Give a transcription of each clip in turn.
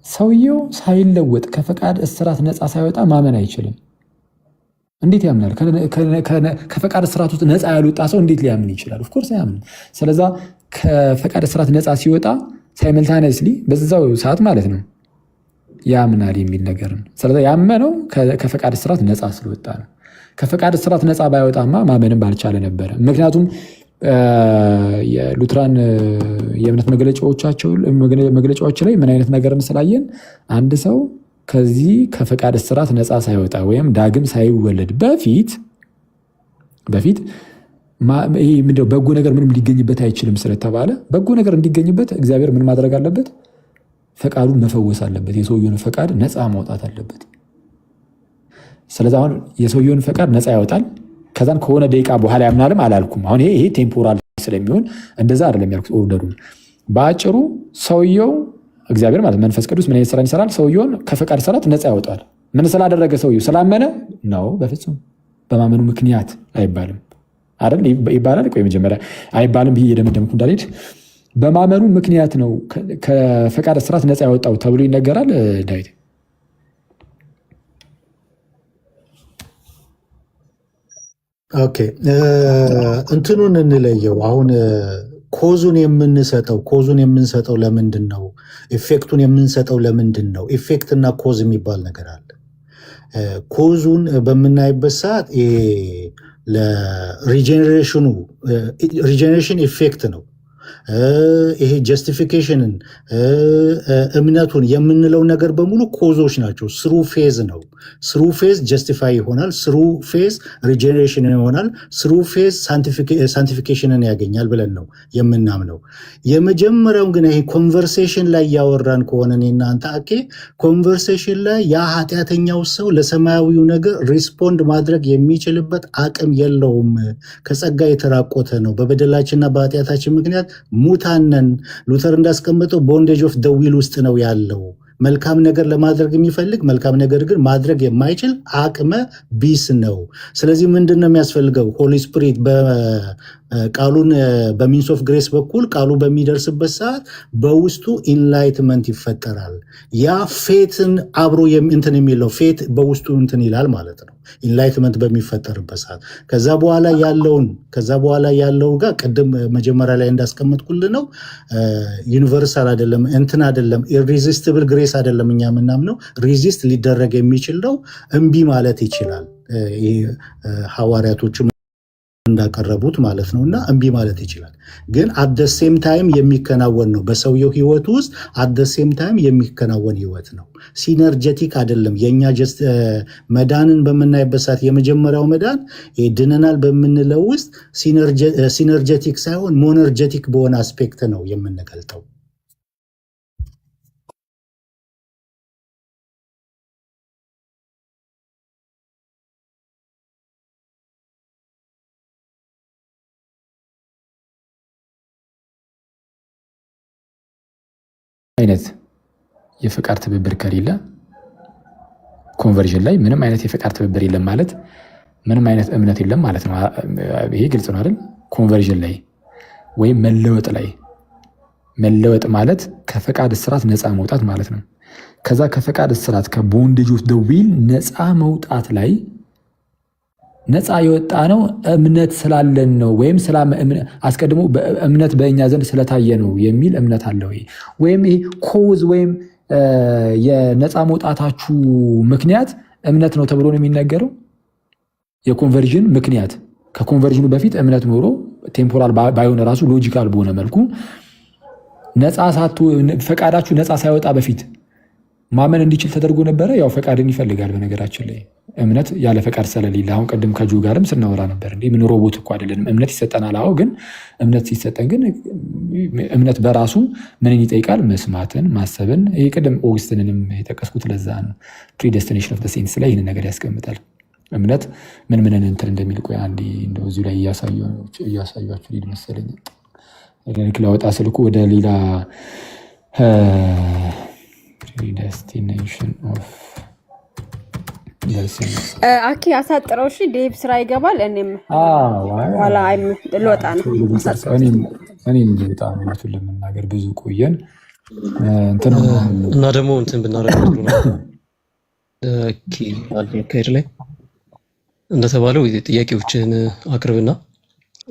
ሰውየው ሳይለወጥ ከፈቃድ እስራት ነፃ ሳይወጣ ማመን አይችልም። እንዴት ያምናል? ከፈቃድ እስራት ውስጥ ነፃ ያልወጣ ሰው እንዴት ሊያምን ይችላል? ኦፍኮርስ አያምንም። ስለዛ ከፈቃድ እስራት ነፃ ሲወጣ ሳይመልታነስሊ በዛው ሰዓት ማለት ነው ያምናል የሚል ነገር ነው። ስለዛ ያመነው ከፈቃድ እስራት ነፃ ስለወጣ ነው። ከፈቃድ እስራት ነፃ ባይወጣማ ማመንም ባልቻለ ነበረ። ምክንያቱም የሉትራን የእምነት መግለጫዎች ላይ ምን አይነት ነገርን ስላየን አንድ ሰው ከዚህ ከፈቃድ እስራት ነፃ ሳይወጣ ወይም ዳግም ሳይወለድ በፊት በጎ ነገር ምንም ሊገኝበት አይችልም ስለተባለ በጎ ነገር እንዲገኝበት እግዚአብሔር ምን ማድረግ አለበት? ፈቃዱን መፈወስ አለበት። የሰውየውን ፈቃድ ነፃ ማውጣት አለበት። ስለዚህ አሁን የሰውየውን ፈቃድ ነፃ ያወጣል። ከዛን ከሆነ ደቂቃ በኋላ ያምናልም አላልኩም። አሁን ይሄ ቴምፖራል ስለሚሆን እንደዛ አይደለም ያልኩት ኦርደሩ። በአጭሩ ሰውየው እግዚአብሔር ማለት መንፈስ ቅዱስ ምን አይነት ስራ ይሰራል? ሰውየውን ከፈቃድ እስራት ነፃ ያወጣል። ምን ስላደረገ? ሰውየው ስላመነ ነው። በፍጹም በማመኑ ምክንያት አይባልም አይደል? ይባላል። ቆይ መጀመሪያ አይባልም ብዬ እየደመደምኩ እንዳልሄድ በማመኑ ምክንያት ነው ከፈቃድ እስራት ነፃ ያወጣው ተብሎ ይነገራል። ዳዊት ኦኬ፣ እንትኑን እንለየው። አሁን ኮዙን የምንሰጠው ለምንድን ነው? ኢፌክቱን የምንሰጠው ለምንድን ነው? ኢፌክት እና ኮዝ የሚባል ነገር አለ። ኮዙን በምናይበት ሰዓት ለሪጀኔሬሽን ኢፌክት ነው። ይሄ ጀስቲፊኬሽንን እምነቱን የምንለው ነገር በሙሉ ኮዞች ናቸው። ስሩ ፌዝ ነው። ስሩ ፌዝ ጀስቲፋይ ይሆናል። ስሩ ፌዝ ሪጀኔሬሽን ይሆናል። ስሩ ፌዝ ሳንቲፊኬሽንን ያገኛል ብለን ነው የምናምነው። የመጀመሪያውን ግን ይሄ ኮንቨርሴሽን ላይ ያወራን ከሆነ እናንተ ኮንቨርሴሽን ላይ ያ ኃጢአተኛው ሰው ለሰማያዊው ነገር ሪስፖንድ ማድረግ የሚችልበት አቅም የለውም። ከጸጋ የተራቆተ ነው። በበደላችንና በኃጢአታችን ምክንያት ሙታነን። ሉተር እንዳስቀመጠው ቦንዴጅ ኦፍ ደ ዊል ውስጥ ነው ያለው። መልካም ነገር ለማድረግ የሚፈልግ መልካም ነገር ግን ማድረግ የማይችል አቅመ ቢስ ነው። ስለዚህ ምንድን ነው የሚያስፈልገው? ሆሊ ስፒሪት ቃሉን በሚንስ ኦፍ ግሬስ በኩል ቃሉ በሚደርስበት ሰዓት በውስጡ ኢንላይትመንት ይፈጠራል። ያ ፌትን አብሮ እንትን የሚለው ፌት በውስጡ እንትን ይላል ማለት ነው። ኢንላይትመንት በሚፈጠርበት ሰዓት ከዛ በኋላ ያለው ጋር ቅድም መጀመሪያ ላይ እንዳስቀመጥኩልህ ነው። ዩኒቨርሳል አይደለም፣ እንትን አይደለም፣ ኢሪዚስቲብል ግሬስ አይደለም። እኛ የምናምነው ሪዚስት ሊደረግ የሚችል ነው። እምቢ ማለት ይችላል። ሐዋርያቶችም እንዳቀረቡት ማለት ነው። እና እምቢ ማለት ይችላል። ግን አደሴም ታይም የሚከናወን ነው። በሰውየው ህይወት ውስጥ አደሴም ታይም የሚከናወን ህይወት ነው። ሲነርጀቲክ አይደለም። የእኛ ጀስት መዳንን በምናይበት ሰዓት የመጀመሪያው መዳን ድነናል በምንለው ውስጥ ሲነርጀቲክ ሳይሆን ሞነርጀቲክ በሆነ አስፔክት ነው የምንገልጠው። አይነት የፈቃድ ትብብር ከሌለ ኮንቨርዥን ላይ ምንም አይነት የፈቃድ ትብብር የለም ማለት ምንም አይነት እምነት የለም ማለት ነው። ይሄ ግልጽ ነው አይደል? ኮንቨርዥን ላይ ወይም መለወጥ ማለት ከፈቃድ እስራት ነፃ መውጣት ማለት ነው። ከዛ ከፈቃድ እስራት ከቦንዴጅ ኦፍ ዘ ዊል ነፃ መውጣት ላይ ነፃ የወጣ ነው እምነት ስላለን ነው ወይም አስቀድሞ እምነት በእኛ ዘንድ ስለታየ ነው የሚል እምነት አለ ወይ? ወይም ይሄ ኮዝ ወይም የነፃ መውጣታችሁ ምክንያት እምነት ነው ተብሎ ነው የሚነገረው። የኮንቨርዥን ምክንያት ከኮንቨርዥኑ በፊት እምነት ኖሮ ቴምፖራል ባይሆን ራሱ ሎጂካል በሆነ መልኩ ፈቃዳችሁ ነፃ ሳይወጣ በፊት ማመን እንዲችል ተደርጎ ነበረ። ያው ፈቃድን ይፈልጋል። በነገራችን ላይ እምነት ያለ ፈቃድ ስለሌለ አሁን ቀደም ከጁ ጋርም ስናወራ ነበር። ምን ሮቦት እኮ አይደለንም። እምነት ይሰጠናል። አዎ፣ ግን እምነት ሲሰጠን ግን እምነት በራሱ ምንን ይጠይቃል? መስማትን፣ ማሰብን። ይሄ ቀደም ኦግስትንንም የጠቀስኩት ለዛ ነው። ፕሪዴስቲኔሽን ኦፍ ዘ ሴንትስ ላይ ይህንን ነገር ያስቀምጣል። እምነት ምንን እንትን እንደሚል ቆይ አንዴ እንደው እዚሁ ላይ እያሳያችሁ ሊድ መሰለኝ ላወጣ ስልኩ ወደ ሌላ ፕሪዴስቲኔሽን ኦፍ አኪ አሳጥረው። እሺ ዴቭ ስራ ይገባል። እኔም ኋላ ልወጣ ነው። እኔም በጣም እውነቱን ለመናገር ብዙ ቆየን። እና ደግሞ እንትን ብናደርገው ጥሩ ነው። አካሄድ ላይ እንደተባለው ጥያቄዎችን አቅርብና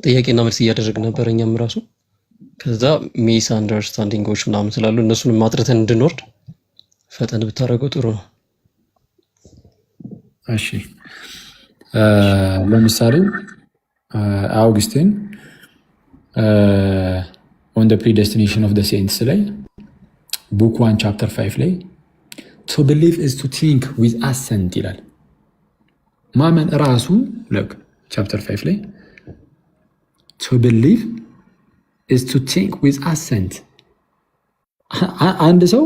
ጥያቄና መልስ እያደረግን ነበር እኛም ራሱ። ከዛ ሚስ አንደርስታንዲንጎች ምናምን ስላሉ እነሱን ማጥረተን እንድንወርድ ፈጠን ብታደርገው ጥሩ ነው። እሺ ለምሳሌ አውግስቲን ኦን ዘ ፕሪዴስቲኔሽን ኦፍ ዘ ሴንትስ ላይ ቡክ 1 ቻፕተር 5 ላይ ቱ ቢሊቭ ኢዝ ቱ ቲንክ ዊዝ አሰንት ይላል። ማመን ራሱ ቻፕተር 5 ላይ ቱ ቢሊቭ ኢዝ ቱ ቲንክ ዊዝ አሰንት። አንድ ሰው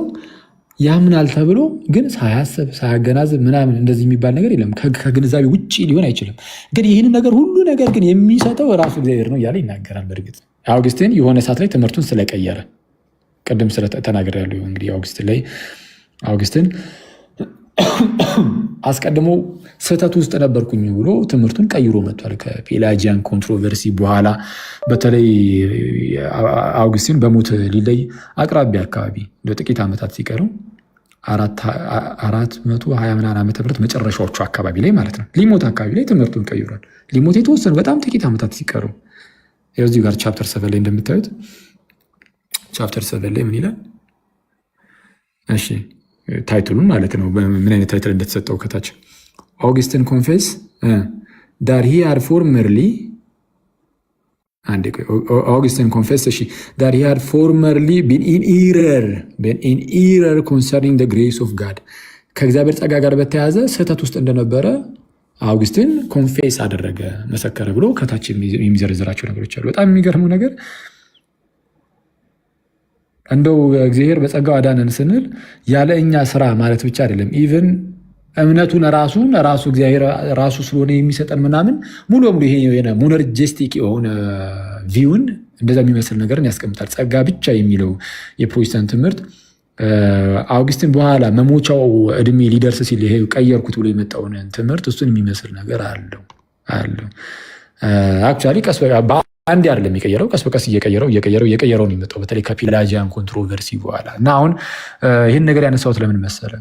ያምናል ተብሎ ግን ሳያስብ ሳያገናዝብ ምናምን እንደዚህ የሚባል ነገር የለም። ከግንዛቤ ውጭ ሊሆን አይችልም። ግን ይህንን ነገር ሁሉ ነገር ግን የሚሰጠው ራሱ እግዚአብሔር ነው እያለ ይናገራል። በእርግጥ አውግስቲን የሆነ ሰዓት ላይ ትምህርቱን ስለቀየረ ቅድም ስለተናገረ ያለው እንግዲህ አውግስቲን አስቀድሞ ስህተት ውስጥ ነበርኩኝ ብሎ ትምህርቱን ቀይሮ መጥቷል። ከፔላጂያን ኮንትሮቨርሲ በኋላ በተለይ አውግስቲን በሞት ሊለይ አቅራቢያ አካባቢ ጥቂት ዓመታት ሲቀረው 420 ምናምን ዓመተ ምህረት መጨረሻዎቹ አካባቢ ላይ ማለት ነው ሊሞት አካባቢ ላይ ትምህርቱን ቀይሯል። ሊሞት የተወሰኑ በጣም ጥቂት ዓመታት ሲቀረው እዚህ ጋር ቻፕተር 7 ላይ እንደምታዩት ቻፕተር 7 ላይ ምን ይላል? እሺ ታይትሉን ማለት ነው ምን አይነት ታይትል እንደተሰጠው ከታች አውግስቲን ኮንፌስ ዳት ሂ ሃድ ፎርመርሊ Augustine confessed that he had formerly been in error concerning the grace of God. ከእግዚአብሔር ጸጋ ጋር በተያያዘ ስህተት ውስጥ እንደነበረ አውግስቲን ኮንፌስ አደረገ፣ መሰከረ ብሎ ከታች የሚዘረዝራቸው ነገሮች አሉ። በጣም የሚገርመው ነገር እንደው እግዚአብሔር በጸጋው አዳነን ስንል ያለ እኛ ስራ ማለት ብቻ አይደለም። ኢቭን እምነቱን ራሱ እግዚአብሔር ራሱ ስለሆነ የሚሰጠን ምናምን ሙሉ በሙሉ ይሄ ሞኖርጂስቲክ የሆነ ቪውን እንደዛ የሚመስል ነገርን ያስቀምጣል። ጸጋ ብቻ የሚለው የፕሮቴስታንት ትምህርት አውግስቲን በኋላ መሞቻው እድሜ ሊደርስ ሲል ይሄ ቀየርኩት ብሎ የመጣውን ትምህርት እሱን የሚመስል ነገር አለው። አክቹዋሊ ቀስ በአንድ አይደለም የሚቀየረው፣ ቀስ በቀስ እየቀየረው ነው የመጣው በተለይ ከፔላጂያን ኮንትሮቨርሲ በኋላ እና አሁን ይህን ነገር ያነሳሁት ለምን መሰለ?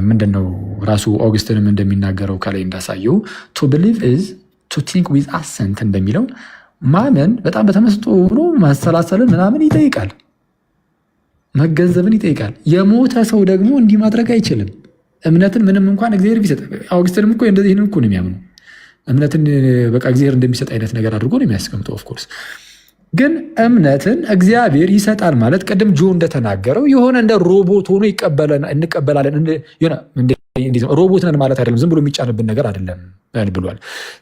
ምንድነው ራሱ አውግስቲንም እንደሚናገረው ከላይ እንዳሳየው ቱ ቢሊቭ ኢዝ ቱ ቲንክ ዊዝ አሰንት እንደሚለው ማመን በጣም በተመስጦ ሆኖ ማሰላሰልን ምናምን ይጠይቃል፣ መገንዘብን ይጠይቃል። የሞተ ሰው ደግሞ እንዲህ ማድረግ አይችልም። እምነትን ምንም እንኳን እግዚአብሔር ቢሰጥ አውግስቲንም እኮ እንደዚህ እኮ ነው የሚያምኑ እምነትን በቃ እግዚአብሔር እንደሚሰጥ አይነት ነገር አድርጎ ነው የሚያስቀምጠው። ኦፍኮርስ ግን እምነትን እግዚአብሔር ይሰጣል ማለት ቅድም ጆ እንደተናገረው የሆነ እንደ ሮቦት ሆኖ እንቀበላለን። ሮቦት ነን ማለት አይደለም፣ ዝም ብሎ የሚጫንብን ነገር አይደለም ብሏል።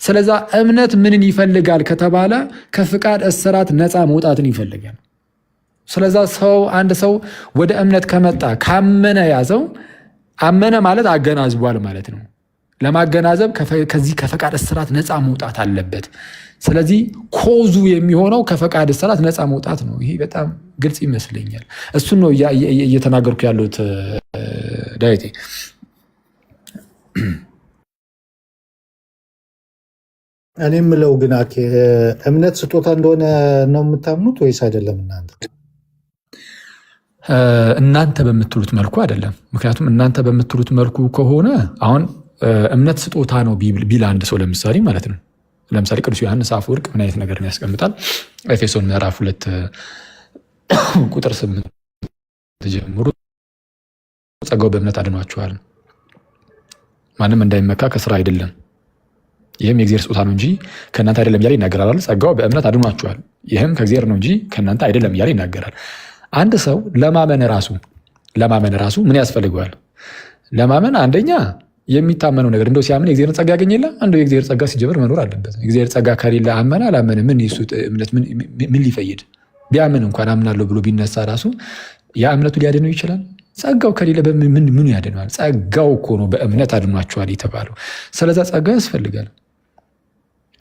ስለዛ እምነት ምንን ይፈልጋል ከተባለ ከፍቃድ እስራት ነፃ መውጣትን ይፈልጋል። ስለዛ አንድ ሰው ወደ እምነት ከመጣ ካመነ ያዘው፣ አመነ ማለት አገናዝቧል ማለት ነው። ለማገናዘብ ከዚህ ከፈቃድ እስራት ነፃ መውጣት አለበት። ስለዚህ ኮዙ የሚሆነው ከፈቃድ እስራት ነፃ መውጣት ነው። ይሄ በጣም ግልጽ ይመስለኛል። እሱን ነው እየተናገርኩ ያለሁት ዳዊቴ። እኔ የምለው ግን እምነት ስጦታ እንደሆነ ነው የምታምኑት ወይስ አይደለም? እናንተ በምትሉት መልኩ አይደለም። ምክንያቱም እናንተ በምትሉት መልኩ ከሆነ አሁን እምነት ስጦታ ነው ቢል አንድ ሰው ለምሳሌ ማለት ነው። ለምሳሌ ቅዱስ ዮሐንስ አፈወርቅ ምን አይነት ነገርን ያስቀምጣል? ኤፌሶን ምዕራፍ 2 ቁጥር 8 ጀምሮ ጸጋው በእምነት አድኗችኋል፣ ማንም እንዳይመካ ከስራ አይደለም፣ ይህም የእግዚአብሔር ስጦታ ነው እንጂ ከእናንተ አይደለም እያለ ይናገራል። ጸጋው በእምነት አድኗችኋል፣ ይህም ከእግዚአብሔር ነው እንጂ ከእናንተ አይደለም እያለ ይናገራል። አንድ ሰው ለማመን ራሱ ምን ያስፈልገዋል? ለማመን አንደኛ የሚታመነው ነገር እንደው ሲያምን የእግዚአብሔር ጸጋ ያገኝ የለ አንዱ የእግዚአብሔር ጸጋ ሲጀምር መኖር አለበት። የእግዚአብሔር ጸጋ ከሌለ አመነ አላመነ ምን የሱ እምነት ምን ሊፈይድ? ቢያምን እንኳን አምናለሁ ብሎ ቢነሳ ራሱ ያ እምነቱ ሊያድነው ይችላል? ጸጋው ከሌለ ምኑ ያድነዋል? ጸጋው እኮ ነው በእምነት አድኗቸዋል የተባለው። ስለዛ ጸጋ ያስፈልጋል።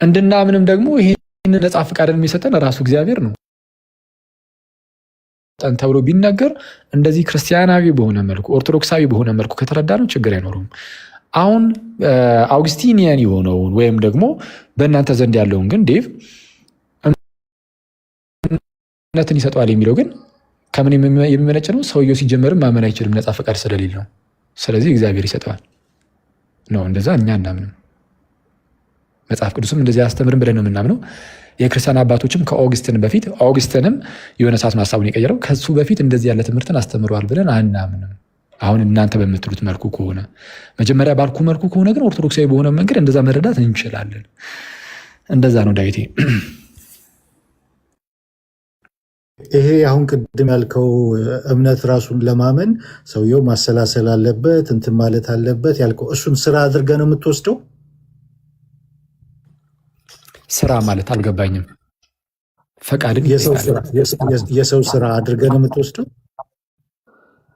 እንድናምንም ደግሞ ይህን ነፃ ፈቃድን የሚሰጠን ራሱ እግዚአብሔር ነው ተብሎ ቢነገር እንደዚህ ክርስቲያናዊ በሆነ መልኩ ኦርቶዶክሳዊ በሆነ መልኩ ከተረዳ ነው ችግር አይኖረውም። አሁን አውግስቲኒያን የሆነውን ወይም ደግሞ በእናንተ ዘንድ ያለውን ግን ዴቭ እምነትን ይሰጠዋል የሚለው ግን ከምን የሚመነጭ ነው? ሰውየው ሲጀመርም ማመን አይችልም ነፃ ፈቃድ ስለሌለው። ስለዚህ እግዚአብሔር ይሰጠዋል ነው። እንደዛ እኛ እናምንም፣ መጽሐፍ ቅዱስም እንደዚህ አያስተምርም ብለን ነው የምናምነው። የክርስቲያን አባቶችም ከኦግስትን በፊት ኦግስትንም የሆነ ሰዓት ማሳቡን የቀየረው ከሱ በፊት እንደዚህ ያለ ትምህርትን አስተምረዋል ብለን አናምንም። አሁን እናንተ በምትሉት መልኩ ከሆነ መጀመሪያ ባልኩ መልኩ ከሆነ ግን ኦርቶዶክሳዊ በሆነ መንገድ እንደዛ መረዳት እንችላለን። እንደዛ ነው ዳዊቴ። ይሄ አሁን ቅድም ያልከው እምነት ራሱን ለማመን ሰውየው ማሰላሰል አለበት እንትን ማለት አለበት ያልከው እሱን ስራ አድርገህ ነው የምትወስደው? ስራ ማለት አልገባኝም። ፈቃድን የሰው ስራ አድርገህ ነው የምትወስደው?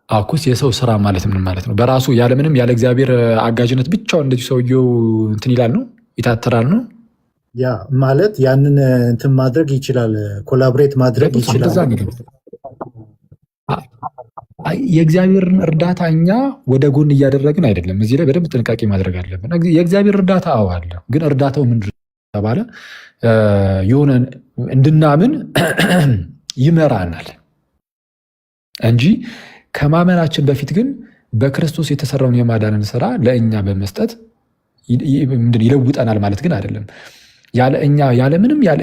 አኩስ የሰው ስራ ማለት ምን ማለት ነው? በራሱ ያለምንም ያለ እግዚአብሔር አጋዥነት ብቻውን እንደዚህ ሰውየው እንትን ይላል ነው ይታተራል ነው ያ ማለት ያንን እንትን ማድረግ ይችላል፣ ኮላብሬት ማድረግ ይችላል። የእግዚአብሔርን እርዳታ እኛ ወደ ጎን እያደረግን አይደለም። እዚህ ላይ በደንብ ጥንቃቄ ማድረግ አለብን። የእግዚአብሔር እርዳታ አለ፣ ግን እርዳታው ምንድን ተባለ የሆነ እንድናምን ይመራናል እንጂ ከማመናችን በፊት ግን በክርስቶስ የተሰራውን የማዳንን ስራ ለእኛ በመስጠት ይለውጠናል ማለት ግን አይደለም። ያለ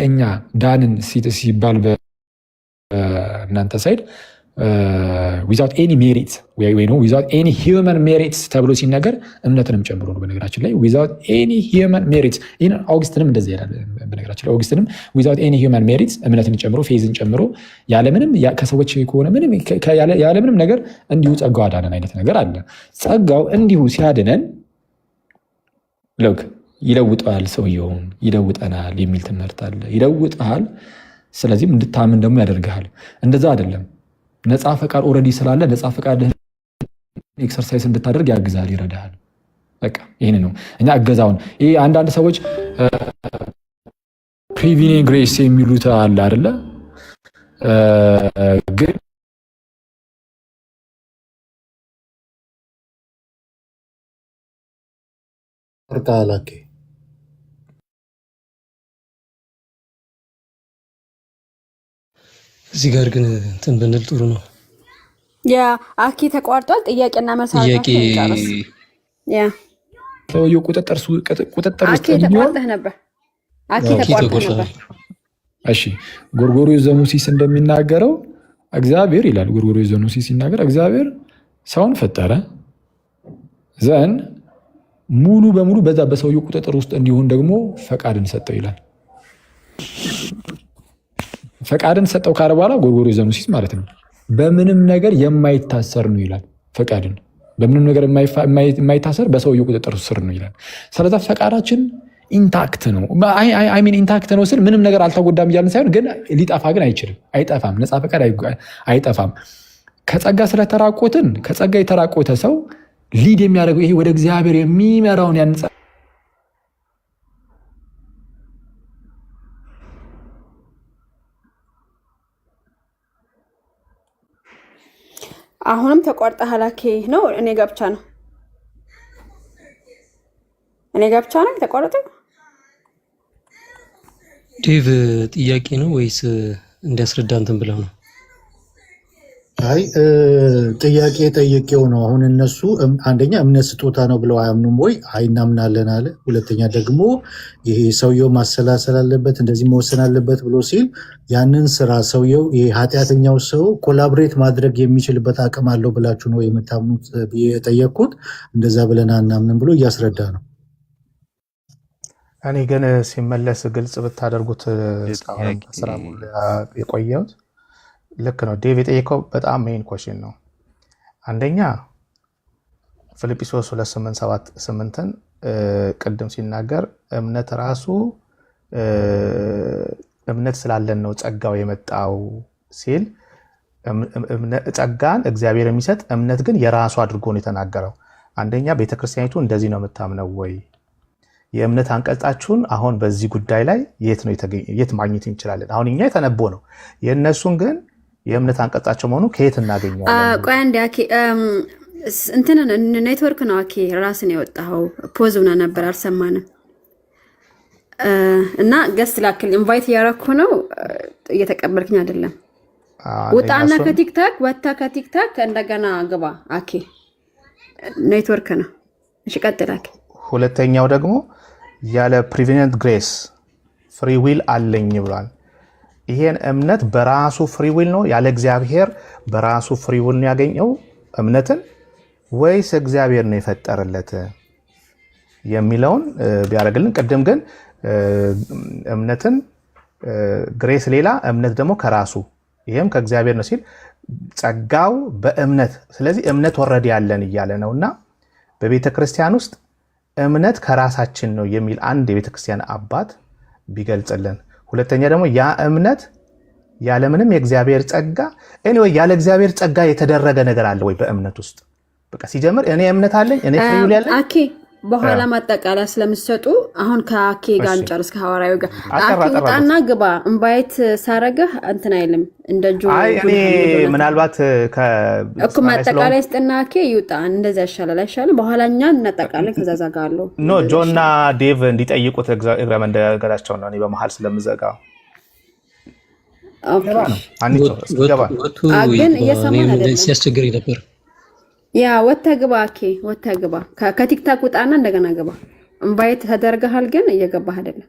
እኛ ዳንን ሲባል በእናንተ ሳይድ ዊዛውት ኤኒ ሜሪት ወይ ዊዛውት ኤኒ ሂውመን ሜሪትስ ተብሎ ሲነገር እምነትንም ጨምሮ ነው። በነገራችን ላይ ዊዛውት ኤኒ ሂውመን ሜሪትስ ኦግስትንም እንደዚህ ይላል። በነገራችን ላይ ኦግስትንም ዊዛውት ኤኒ ሂውመን ሜሪትስ እምነትን ጨምሮ ፌዝን ጨምሮ ያለምንም ከሰዎች ከሆነ ያለምንም ነገር እንዲሁ ጸጋው አዳነን አይነት ነገር አለ። ጸጋው እንዲሁ ሲያድነን ሎክ ይለውጠዋል፣ ሰውየውን ይለውጠናል የሚል ትምህርት አለ። ይለውጠሃል፣ ስለዚህም እንድታምን ደግሞ ያደርግሃል። እንደዛ አይደለም። ነፃ ፈቃድ ኦልሬዲ ስላለ ነፃ ፈቃድ ኤክሰርሳይዝ እንድታደርግ ያግዛል፣ ይረዳሃል። በቃ ይህን ነው እኛ እገዛውን። ይህ አንዳንድ ሰዎች ፕሪቪኔ ግሬስ የሚሉት አለ አይደለ? ግን እዚህ ጋር ግን እንትን ብንል ጥሩ ነው። ያ አኪ ተቋርጧል። ጥያቄና መልስ ሰውየው ቁጥጥር ውስጥ ተቋርጠህ ነበር። አኪ ተቋርጠህ ነበር። እሺ ጎርጎርዮስ ዘኑሲስ እንደሚናገረው እግዚአብሔር ይላል። ጎርጎርዮስ ዘኑሲስ ሲናገር እግዚአብሔር ሰውን ፈጠረ ዘን ሙሉ በሙሉ በዛ በሰውየው ቁጥጥር ውስጥ እንዲሆን ደግሞ ፈቃድን ሰጠው ይላል። ፈቃድን ሰጠው ካለ በኋላ ጎርጎርዮስ ዘኑሲስ ማለት ነው በምንም ነገር የማይታሰር ነው ይላል። ፈቃድን በምንም ነገር የማይታሰር በሰውየው ቁጥጥር ስር ነው ይላል። ስለዛ ፈቃዳችን ኢንታክት ነው። አይ ሚን ኢንታክት ነው ስል ምንም ነገር አልተጎዳም እያልን ሳይሆን ግን ሊጠፋ ግን አይችልም፣ አይጠፋም። ነፃ ፈቃድ አይጠፋም። ከጸጋ ስለተራቆትን ከጸጋ የተራቆተ ሰው ሊድ የሚያደርገው ይሄ ወደ እግዚአብሔር የሚመራውን ያንጻ አሁንም ተቋርጠ ሀላኬ ነው። እኔ ጋር ብቻ ነው የተቋረጠው። ዴቭ ጥያቄ ነው ወይስ እንዲያስረዳ እንትን ብለው ነው? አይ ጥያቄ ጠይቄው ነው። አሁን እነሱ አንደኛ እምነት ስጦታ ነው ብለው አያምኑም ወይ? አይ እናምናለን አለ። ሁለተኛ ደግሞ ይሄ ሰውየው ማሰላሰል አለበት እንደዚህ መወሰን አለበት ብሎ ሲል ያንን ስራ ሰውየው ይሄ ኃጢአተኛው ሰው ኮላብሬት ማድረግ የሚችልበት አቅም አለው ብላችሁ ነው የምታምኑት ብዬ የጠየቅኩት። እንደዛ ብለን አናምንም ብሎ እያስረዳ ነው። እኔ ግን ሲመለስ ግልጽ ብታደርጉት ስራ የቆየሁት ልክ ነው። ዴቭ የጠየቀው በጣም ሜን ኮሽን ነው። አንደኛ ፊልጵስዩስ 2:8-8 ቅድም ሲናገር እምነት ራሱ እምነት ስላለን ነው ጸጋው የመጣው ሲል ጸጋን እግዚአብሔር የሚሰጥ እምነት ግን የራሱ አድርጎ ነው የተናገረው። አንደኛ ቤተክርስቲያኒቱ እንደዚህ ነው የምታምነው ወይ? የእምነት አንቀጻችሁን አሁን በዚህ ጉዳይ ላይ የት ማግኘት እንችላለን? አሁን እኛ የተነቦ ነው የእነሱን ግን የእምነት አንቀጻቸው መሆኑ ከየት እናገኛለን? ቆይ አንዴ አኬ እንትን ኔትወርክ ነው አኬ ራስን የወጣው ፖዝ ሆነ ነበር አልሰማንም። እና ገስት ላክል ኢንቫይት ያረኩ ነው እየተቀበልክኝ አይደለም። ውጣና ከቲክታክ ወጣ ከቲክታክ እንደገና ግባ። አኬ ኔትወርክ ነው። እሺ ቀጥል አኬ። ሁለተኛው ደግሞ ያለ ፕሪቪነንት ግሬስ ፍሪ ዊል አለኝ ብሏል። ይሄን እምነት በራሱ ፍሪ ዊል ነው ያለ እግዚአብሔር በራሱ ፍሪ ዊል ነው ያገኘው እምነትን ወይስ እግዚአብሔር ነው የፈጠረለት የሚለውን ቢያደርግልን። ቅድም ግን እምነትን ግሬስ ሌላ እምነት ደግሞ ከራሱ ይሄም ከእግዚአብሔር ነው ሲል ጸጋው በእምነት ስለዚህ እምነት ወረድ ያለን እያለ ነውና በቤተ ክርስቲያን ውስጥ እምነት ከራሳችን ነው የሚል አንድ የቤተ ክርስቲያን አባት ቢገልጽልን። ሁለተኛ ደግሞ ያ እምነት ያለ ምንም የእግዚአብሔር ጸጋ ኤኒዌይ ያለ እግዚአብሔር ጸጋ የተደረገ ነገር አለ ወይ በእምነት ውስጥ? በቃ ሲጀምር እኔ እምነት አለኝ እኔ ፍሪ ዊል ያለኝ አኬ በኋላ ማጠቃለያ ስለምትሰጡ አሁን ከአኬ ጋር እንጨርስ። ከሐዋርያው ጋር አኬ ውጣና ግባ። ኢንቫይት ሳረገህ እንትን አይልም እንደ ጆ አይ እኔ ምናልባት እኮ ማጠቃለያ ስጥና አኬ ይውጣ። እንደዛ ይሻላል አይሻልም? በኋላኛ እናጠቃለን ከዛ ዘጋለሁ። ኖ ጆና ዴቭ እንዲጠይቁት እግረ መንገዳቸው ነው። እኔ በመሃል ስለምዘጋው ኦኬ አንቺ ገባ ግን እየሰማን አይደለም ሲያስቸግረኝ ነበር። ያ ወጥተህ ግባ አኬ ወጥተህ ግባ። ከቲክታክ ውጣና እንደገና ግባ። ኢንቫይት ተደርገሃል ግን እየገባህ አይደለም።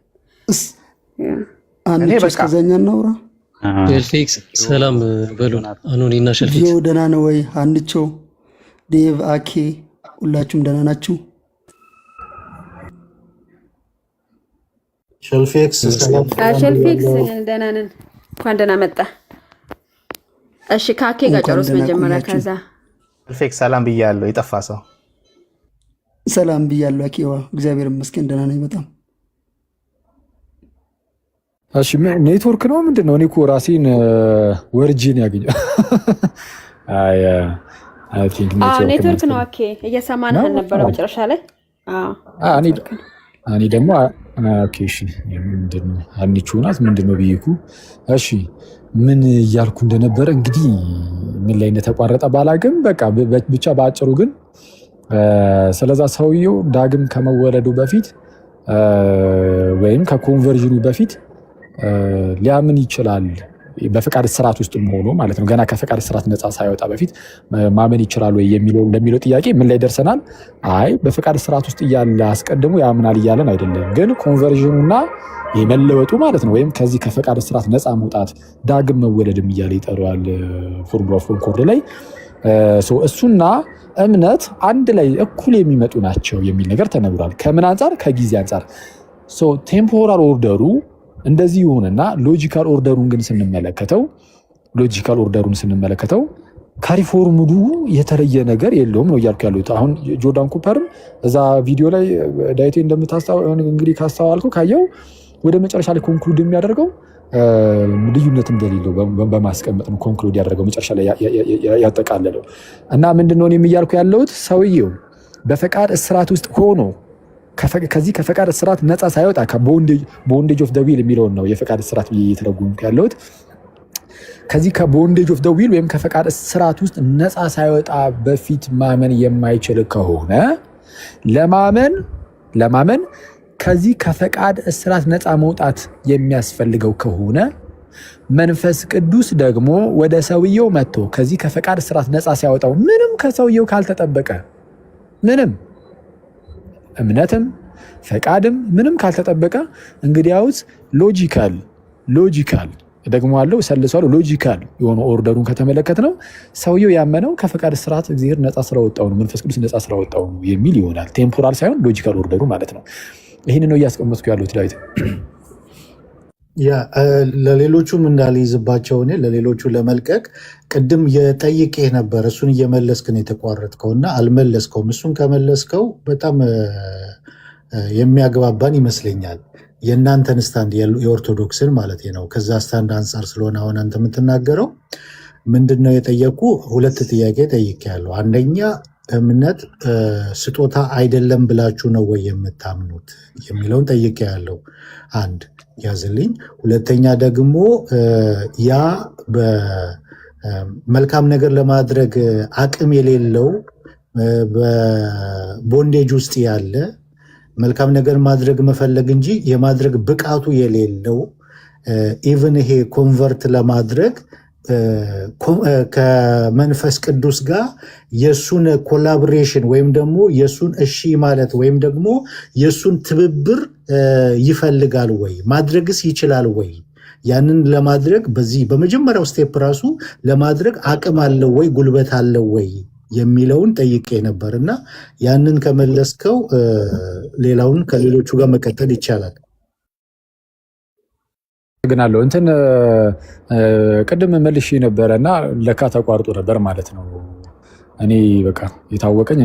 እኔ በቃ ከዛኛ እናውራ። ሼልፊክስ ሰላም በሉን። አኖኒና ሼልፊክስ ዮ ደህና ነው ወይ? አንቾ ዴቭ አኬ ሁላችሁም ደህና ናችሁ? ሼልፊክስ ሰላም ሼልፊክስ ደህና ነን። እንኳን ደህና መጣ። እሺ ከአኬ ጋር ጨርስ መጀመሪያ ከዛ ሼልፊክስ ሰላም ብያለሁ። የጠፋ ሰው ሰላም ብያለሁ። አኬዋ እግዚአብሔር ይመስገን ደህና ነኝ በጣም። እሺ ኔትወርክ ነው ምንድነው? እኔ እኮ ራሴን ወርጂን ያገኘው አይ ቲንክ ኔትወርክ ነው። ኦኬ እየሰማን ነበር መጨረሻ ላይ። እኔ ደግሞ ኦኬ እሺ ምንድነው አንቺው ናት ምንድነው ብዬኩ እሺ ምን እያልኩ እንደነበረ እንግዲህ ምን ላይ እንደተቋረጠ ባላግም በቃ ብቻ ባጭሩ ግን ስለዛ ሰውየው ዳግም ከመወለዱ በፊት ወይም ከኮንቨርዥኑ በፊት ሊያምን ይችላል። በፈቃድ ስርዓት ውስጥ ሆኖ ማለት ነው። ገና ከፈቃድ ስርዓት ነፃ ሳይወጣ በፊት ማመን ይችላል ወይ ለሚለው ጥያቄ ምን ላይ ደርሰናል? አይ በፈቃድ ስርዓት ውስጥ እያለ አስቀድሞ ያምናል እያለን አይደለም። ግን ኮንቨርዥኑና የመለወጡ ማለት ነው ወይም ከዚህ ከፈቃድ ስርዓት ነፃ መውጣት ዳግም መወለድም እያለ ይጠራዋል ፎርሙላ ኦፍ ኮንኮርድ ላይ። እሱና እምነት አንድ ላይ እኩል የሚመጡ ናቸው የሚል ነገር ተነግሯል። ከምን አንጻር? ከጊዜ አንጻር። ቴምፖራል ኦርደሩ እንደዚህ ይሁንና ሎጂካል ኦርደሩን ግን ስንመለከተው ከሪፎርሙዱ የተለየ ነገር የለውም ነው እያልኩ ያሉት። አሁን ጆርዳን ኩፐርም እዛ ቪዲዮ ላይ ዳይቴ እንግዲህ ካስተዋልከው ካየው ወደ መጨረሻ ላይ ኮንክሉድ የሚያደርገው ልዩነት እንደሌለው በማስቀመጥ ነው ኮንክሉድ ያደረገው መጨረሻ ላይ ያጠቃለለው። እና ምንድነው እኔም እያልኩ ያለሁት ሰውየው በፈቃድ እስራት ውስጥ ሆኖ ከዚህ ከፈቃድ እስራት ነፃ ሳይወጣ ቦንዴጅ ኦፍ ዘ ዊል የሚለውን ነው የፈቃድ እስራት እየተረጎምኩ ያለሁት። ከዚህ ከቦንዴጅ ኦፍ ዘ ዊል ወይም ከፈቃድ እስራት ውስጥ ነፃ ሳይወጣ በፊት ማመን የማይችል ከሆነ ለማመን ከዚህ ከፈቃድ እስራት ነፃ መውጣት የሚያስፈልገው ከሆነ መንፈስ ቅዱስ ደግሞ ወደ ሰውየው መጥቶ ከዚህ ከፈቃድ እስራት ነፃ ሲያወጣው ምንም ከሰውየው ካልተጠበቀ ምንም እምነትም ፈቃድም ምንም ካልተጠበቀ እንግዲያውስ ሎጂካል ደግሞ አለው ሰልሷል ሎጂካል የሆነ ኦርደሩን ከተመለከት ነው ሰውየው ያመነው ከፈቃድ እስራት እግዚአብሔር ነፃ ስላወጣው ነው መንፈስ ቅዱስ ነፃ ስላወጣው ነው የሚል ይሆናል። ቴምፖራል ሳይሆን ሎጂካል ኦርደሩ ማለት ነው። ይህን ነው እያስቀመጥኩ ያለሁት ዳዊት። ለሌሎቹም እንዳልይዝባቸው እኔ ለሌሎቹ ለመልቀቅ ቅድም የጠይቄ ነበር። እሱን እየመለስክ ነው የተቋረጥከው እና አልመለስከውም። እሱን ከመለስከው በጣም የሚያግባባን ይመስለኛል። የእናንተን ስታንድ የኦርቶዶክስን ማለት ነው። ከዛ ስታንድ አንጻር ስለሆነ አሁን አንተ የምትናገረው ምንድን ነው የጠየቁ ሁለት ጥያቄ ጠይቄያለሁ። አንደኛ እምነት ስጦታ አይደለም ብላችሁ ነው ወይ የምታምኑት የሚለውን ጠይቄያለሁ። አንድ ያዝልኝ። ሁለተኛ ደግሞ ያ በመልካም ነገር ለማድረግ አቅም የሌለው በቦንዴጅ ውስጥ ያለ መልካም ነገር ማድረግ መፈለግ እንጂ የማድረግ ብቃቱ የሌለው ኢቭን ይሄ ኮንቨርት ለማድረግ ከመንፈስ ቅዱስ ጋር የሱን ኮላቦሬሽን ወይም ደግሞ የሱን እሺ ማለት ወይም ደግሞ የሱን ትብብር ይፈልጋል ወይ? ማድረግስ ይችላል ወይ? ያንን ለማድረግ በዚህ በመጀመሪያው ስቴፕ ራሱ ለማድረግ አቅም አለው ወይ? ጉልበት አለው ወይ የሚለውን ጠይቄ ነበር እና ያንን ከመለስከው ሌላውን ከሌሎቹ ጋር መቀጠል ይቻላል። ግናለሁ እንትን ቅድም መልሼ ነበረ እና ለካ ተቋርጦ ነበር ማለት ነው። እኔ በቃ የታወቀኝ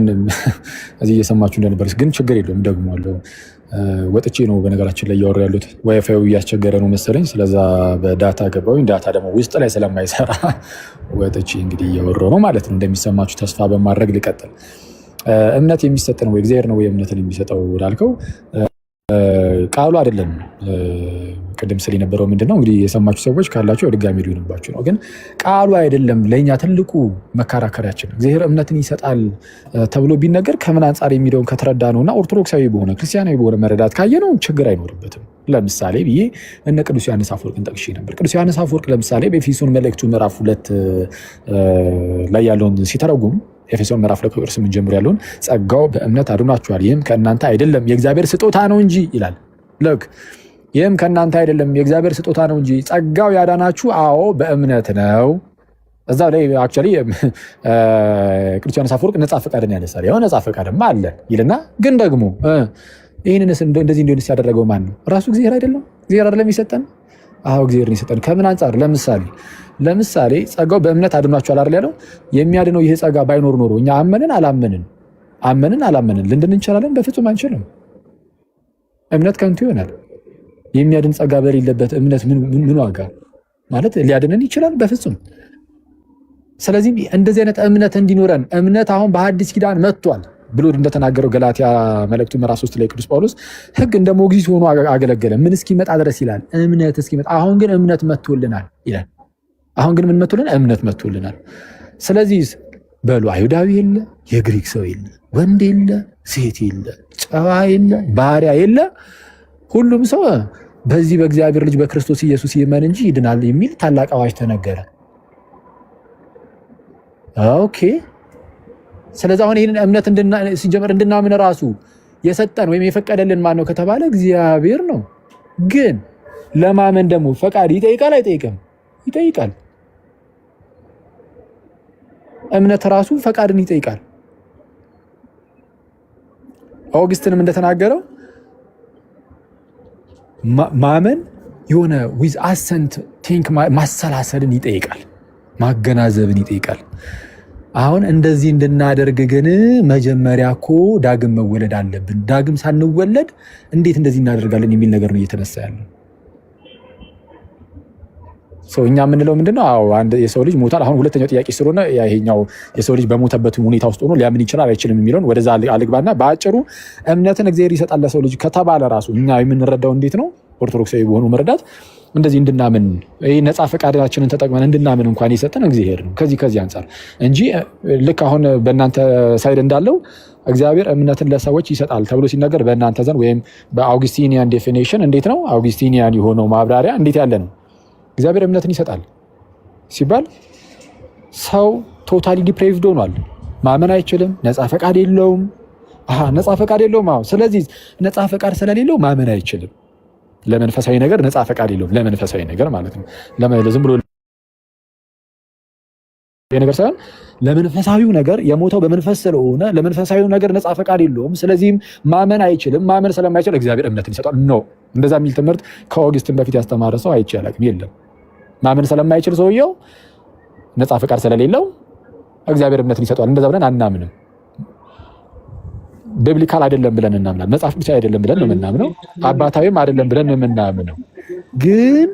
እዚህ እየሰማችሁ እንደነበረች ግን ችግር የለውም ደግሞአለሁ። ወጥቼ ነው በነገራችን ላይ እያወሩ ያሉት ዋይፋዩ እያስቸገረ ነው መሰለኝ። ስለዛ በዳታ ገባሁኝ። ዳታ ደግሞ ውስጥ ላይ ስለማይሰራ ወጥቼ እንግዲህ እያወራሁ ነው ማለት ነው። እንደሚሰማችሁ ተስፋ በማድረግ ልቀጥል። እምነት የሚሰጥ ነው ወይ እግዚአብሔር ነው ወይ እምነትን የሚሰጠው ላልከው ቃሉ አይደለም። ቅድም ስል የነበረው ምንድነው እንግዲህ የሰማችሁ ሰዎች ካላችሁ ድጋሚ ሊሆንባችሁ ነው። ግን ቃሉ አይደለም ለእኛ ትልቁ መከራከሪያችን። እግዚአብሔር እምነትን ይሰጣል ተብሎ ቢነገር ከምን አንጻር የሚለውን ከተረዳ ነውና ኦርቶዶክሳዊ በሆነ ክርስቲያናዊ በሆነ መረዳት ካየነው ችግር አይኖርበትም። ለምሳሌ ብዬ እነ ቅዱስ ዮሐንስ አፈወርቅን ጠቅሼ ነበር። ቅዱስ ዮሐንስ አፈወርቅ ለምሳሌ በኤፌሶን መልእክቱ ምዕራፍ 2 ላይ ያለውን ሲተረጉም ኤፌሶን ምዕራፍ 2 ቁጥር 8 ጀምሮ ያለውን ጸጋው በእምነት አድኗችኋል፣ ይህም ከእናንተ አይደለም የእግዚአብሔር ስጦታ ነው እንጂ ይላል። ልክ ይህም ከእናንተ አይደለም የእግዚአብሔር ስጦታ ነው እንጂ ጸጋው ያዳናችሁ አዎ በእምነት ነው። እዛው ላይ አክቹዋሊ ቅዱስ ዮሐንስ አፈወርቅ ነፃ ፈቃድን ያነሳል። ያው ነፃ ፈቃድማ አለ ይልና ግን ደግሞ ይህንንስ እንደዚህ እንዲሆንስ ያደረገው ማን ነው? ራሱ እግዚአብሔር አይደለም? እግዚአብሔር አይደለም ይሰጠን? አዎ እግዚአብሔር ይሰጠን። ከምን አንጻር? ለምሳሌ ጸጋው በእምነት አድኗችኋል አይደል ያለው። የሚያድነው ይህ ጸጋ ባይኖር ኖሮ እኛ አመንን አላመንን ልንድን እንችላለን? በፍጹም አንችልም። እምነት ከንቱ ይሆናል። የሚያድን ጸጋ በሌለበት እምነት ምን ዋጋ? ማለት ሊያድነን ይችላል? በፍጹም። ስለዚህ እንደዚህ አይነት እምነት እንዲኖረን እምነት አሁን በሐዲስ ኪዳን መጥቷል ብሎ እንደተናገረው ገላትያ መልእክቱ ምዕራፍ 3 ላይ ቅዱስ ጳውሎስ ሕግ እንደ ሞግዚት ሆኖ አገለገለ ምን እስኪመጣ ድረስ ይላል። እምነት እስኪመጣ። አሁን ግን እምነት መጥቶልናል ይላል። አሁን ግን ምን መጥቶልናል? እምነት መጥቶልናል። ስለዚህ በሉ አይሁዳዊ የለ፣ የግሪክ ሰው የለ፣ ወንድ የለ፣ ሴት የለ፣ ጨዋ የለ፣ ባሪያ የለ፣ ሁሉም ሰው በዚህ በእግዚአብሔር ልጅ በክርስቶስ ኢየሱስ ይመን እንጂ ይድናል የሚል ታላቅ አዋጅ ተነገረ። ኦኬ። ስለዚህ አሁን ይህንን እምነት ሲጀመር እንድናምን ራሱ የሰጠን ወይም የፈቀደልን ማን ነው ከተባለ እግዚአብሔር ነው። ግን ለማመን ደግሞ ፈቃድ ይጠይቃል አይጠይቅም? ይጠይቃል። እምነት ራሱ ፈቃድን ይጠይቃል። አውግስትንም እንደተናገረው ማመን የሆነ ዊዝ አሰንት ቲንክ ማሰላሰልን ይጠይቃል፣ ማገናዘብን ይጠይቃል። አሁን እንደዚህ እንድናደርግ ግን መጀመሪያ እኮ ዳግም መወለድ አለብን። ዳግም ሳንወለድ እንዴት እንደዚህ እናደርጋለን የሚል ነገር ነው እየተነሳ ያለው። እኛ የምንለው ምንድነው? አዎ አንድ የሰው ልጅ ሞታል። አሁን ሁለተኛው ጥያቄ ስለሆነ ይሄኛው የሰው ልጅ በሞተበት ሁኔታ ውስጥ ሆኖ ሊያምን ይችላል አይችልም የሚለውን ወደዛ አልግባና በአጭሩ እምነትን እግዚአብሔር ይሰጣል ለሰው ልጅ ከተባለ ራሱ እኛ የምንረዳው እንዴት ነው? ኦርቶዶክሳዊ በሆኑ መረዳት እንደዚህ እንድናምን ይህ ነፃ ፈቃዳችንን ተጠቅመን እንድናምን እንኳን የሰጠን እግዚአብሔር ነው። ከዚህ አንጻር እንጂ ልክ አሁን በእናንተ ሳይድ እንዳለው እግዚአብሔር እምነትን ለሰዎች ይሰጣል ተብሎ ሲነገር በእናንተ ዘንድ ወይም በአውግስቲኒያን ዴፊኒሽን እንዴት ነው? አውግስቲኒያን የሆነው ማብራሪያ እንዴት ያለ ነው? እግዚአብሔር እምነትን ይሰጣል ሲባል ሰው ቶታሊ ዲፕሬቭድ ሆኗል። ማመን አይችልም። ነፃ ፈቃድ የለውም። ነፃ ፈቃድ የለውም። ስለዚህ ነፃ ፈቃድ ስለሌለው ማመን አይችልም። ለመንፈሳዊ ነገር ነፃ ፈቃድ የለውም። ለመንፈሳዊ ነገር ማለት ነው። ዝም ብሎ ነገር ሳይሆን ለመንፈሳዊው ነገር የሞተው በመንፈስ ስለሆነ ለመንፈሳዊው ነገር ነፃ ፈቃድ የለውም። ስለዚህም ማመን አይችልም። ማመን ስለማይችል እግዚአብሔር እምነትን ይሰጣል ነው። እንደዛ የሚል ትምህርት ከኦገስትን በፊት ያስተማረ ሰው አይቼ አላውቅም። የለም። ማመን ስለማይችል ሰውየው ነፃ ፈቃድ ስለሌለው እግዚአብሔር እምነትን ይሰጣል። እንደዛ ብለን አናምንም። ቢብሊካል አይደለም ብለን እናምናለን። መጽሐፍ ቅዱስ አይደለም ብለን ነው የምናምነው። አባታዊም አይደለም ብለን ነው የምናምነው። ግን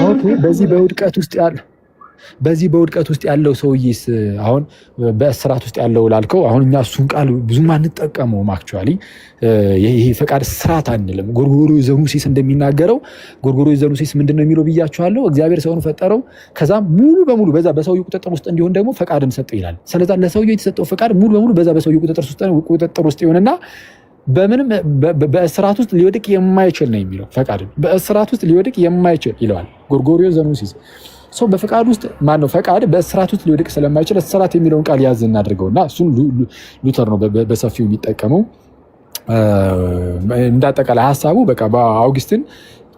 ኦኬ በዚህ በውድቀት ውስጥ ያለው ሰውዬስ አሁን በእስራት ውስጥ ያለው ላልከው አሁን እኛ እሱን ቃል ብዙም አንጠቀመውም። አክቹዋሊ ይሄ ፈቃድ ስራት አንልም። ጎርጎርዮስ ዘኑሲስ እንደሚናገረው ጎርጎርዮስ ዘኑሲስ ምንድነው የሚለው ብያችኋለሁ። እግዚአብሔር ሰውን ፈጠረው፣ ከዛም ሙሉ በሙሉ በዛ በሰውየው ቁጥጥር ውስጥ እንዲሆን ደግሞ ፈቃድን ሰጠው ይላል። ስለዚህ ለሰውየው የተሰጠው ፈቃድ ሙሉ በሙሉ በዛ በሰውየው ቁጥጥር ውስጥ ይሆንና በምንም በእስራት ውስጥ ሊወድቅ የማይችል ነው የሚለው። ፈቃድን በእስራት ውስጥ ሊወድቅ የማይችል ይለዋል ጎርጎርዮስ ዘኑሲስ። ሰው በፈቃድ ውስጥ ማነው ፈቃድ በእስራት ውስጥ ሊወድቅ ስለማይችል እስራት የሚለውን ቃል ያዝ እናድርገውና እሱን ሉተር ነው በሰፊው የሚጠቀመው። እንዳጠቃላይ ሀሳቡ በቃ በአውግስቲን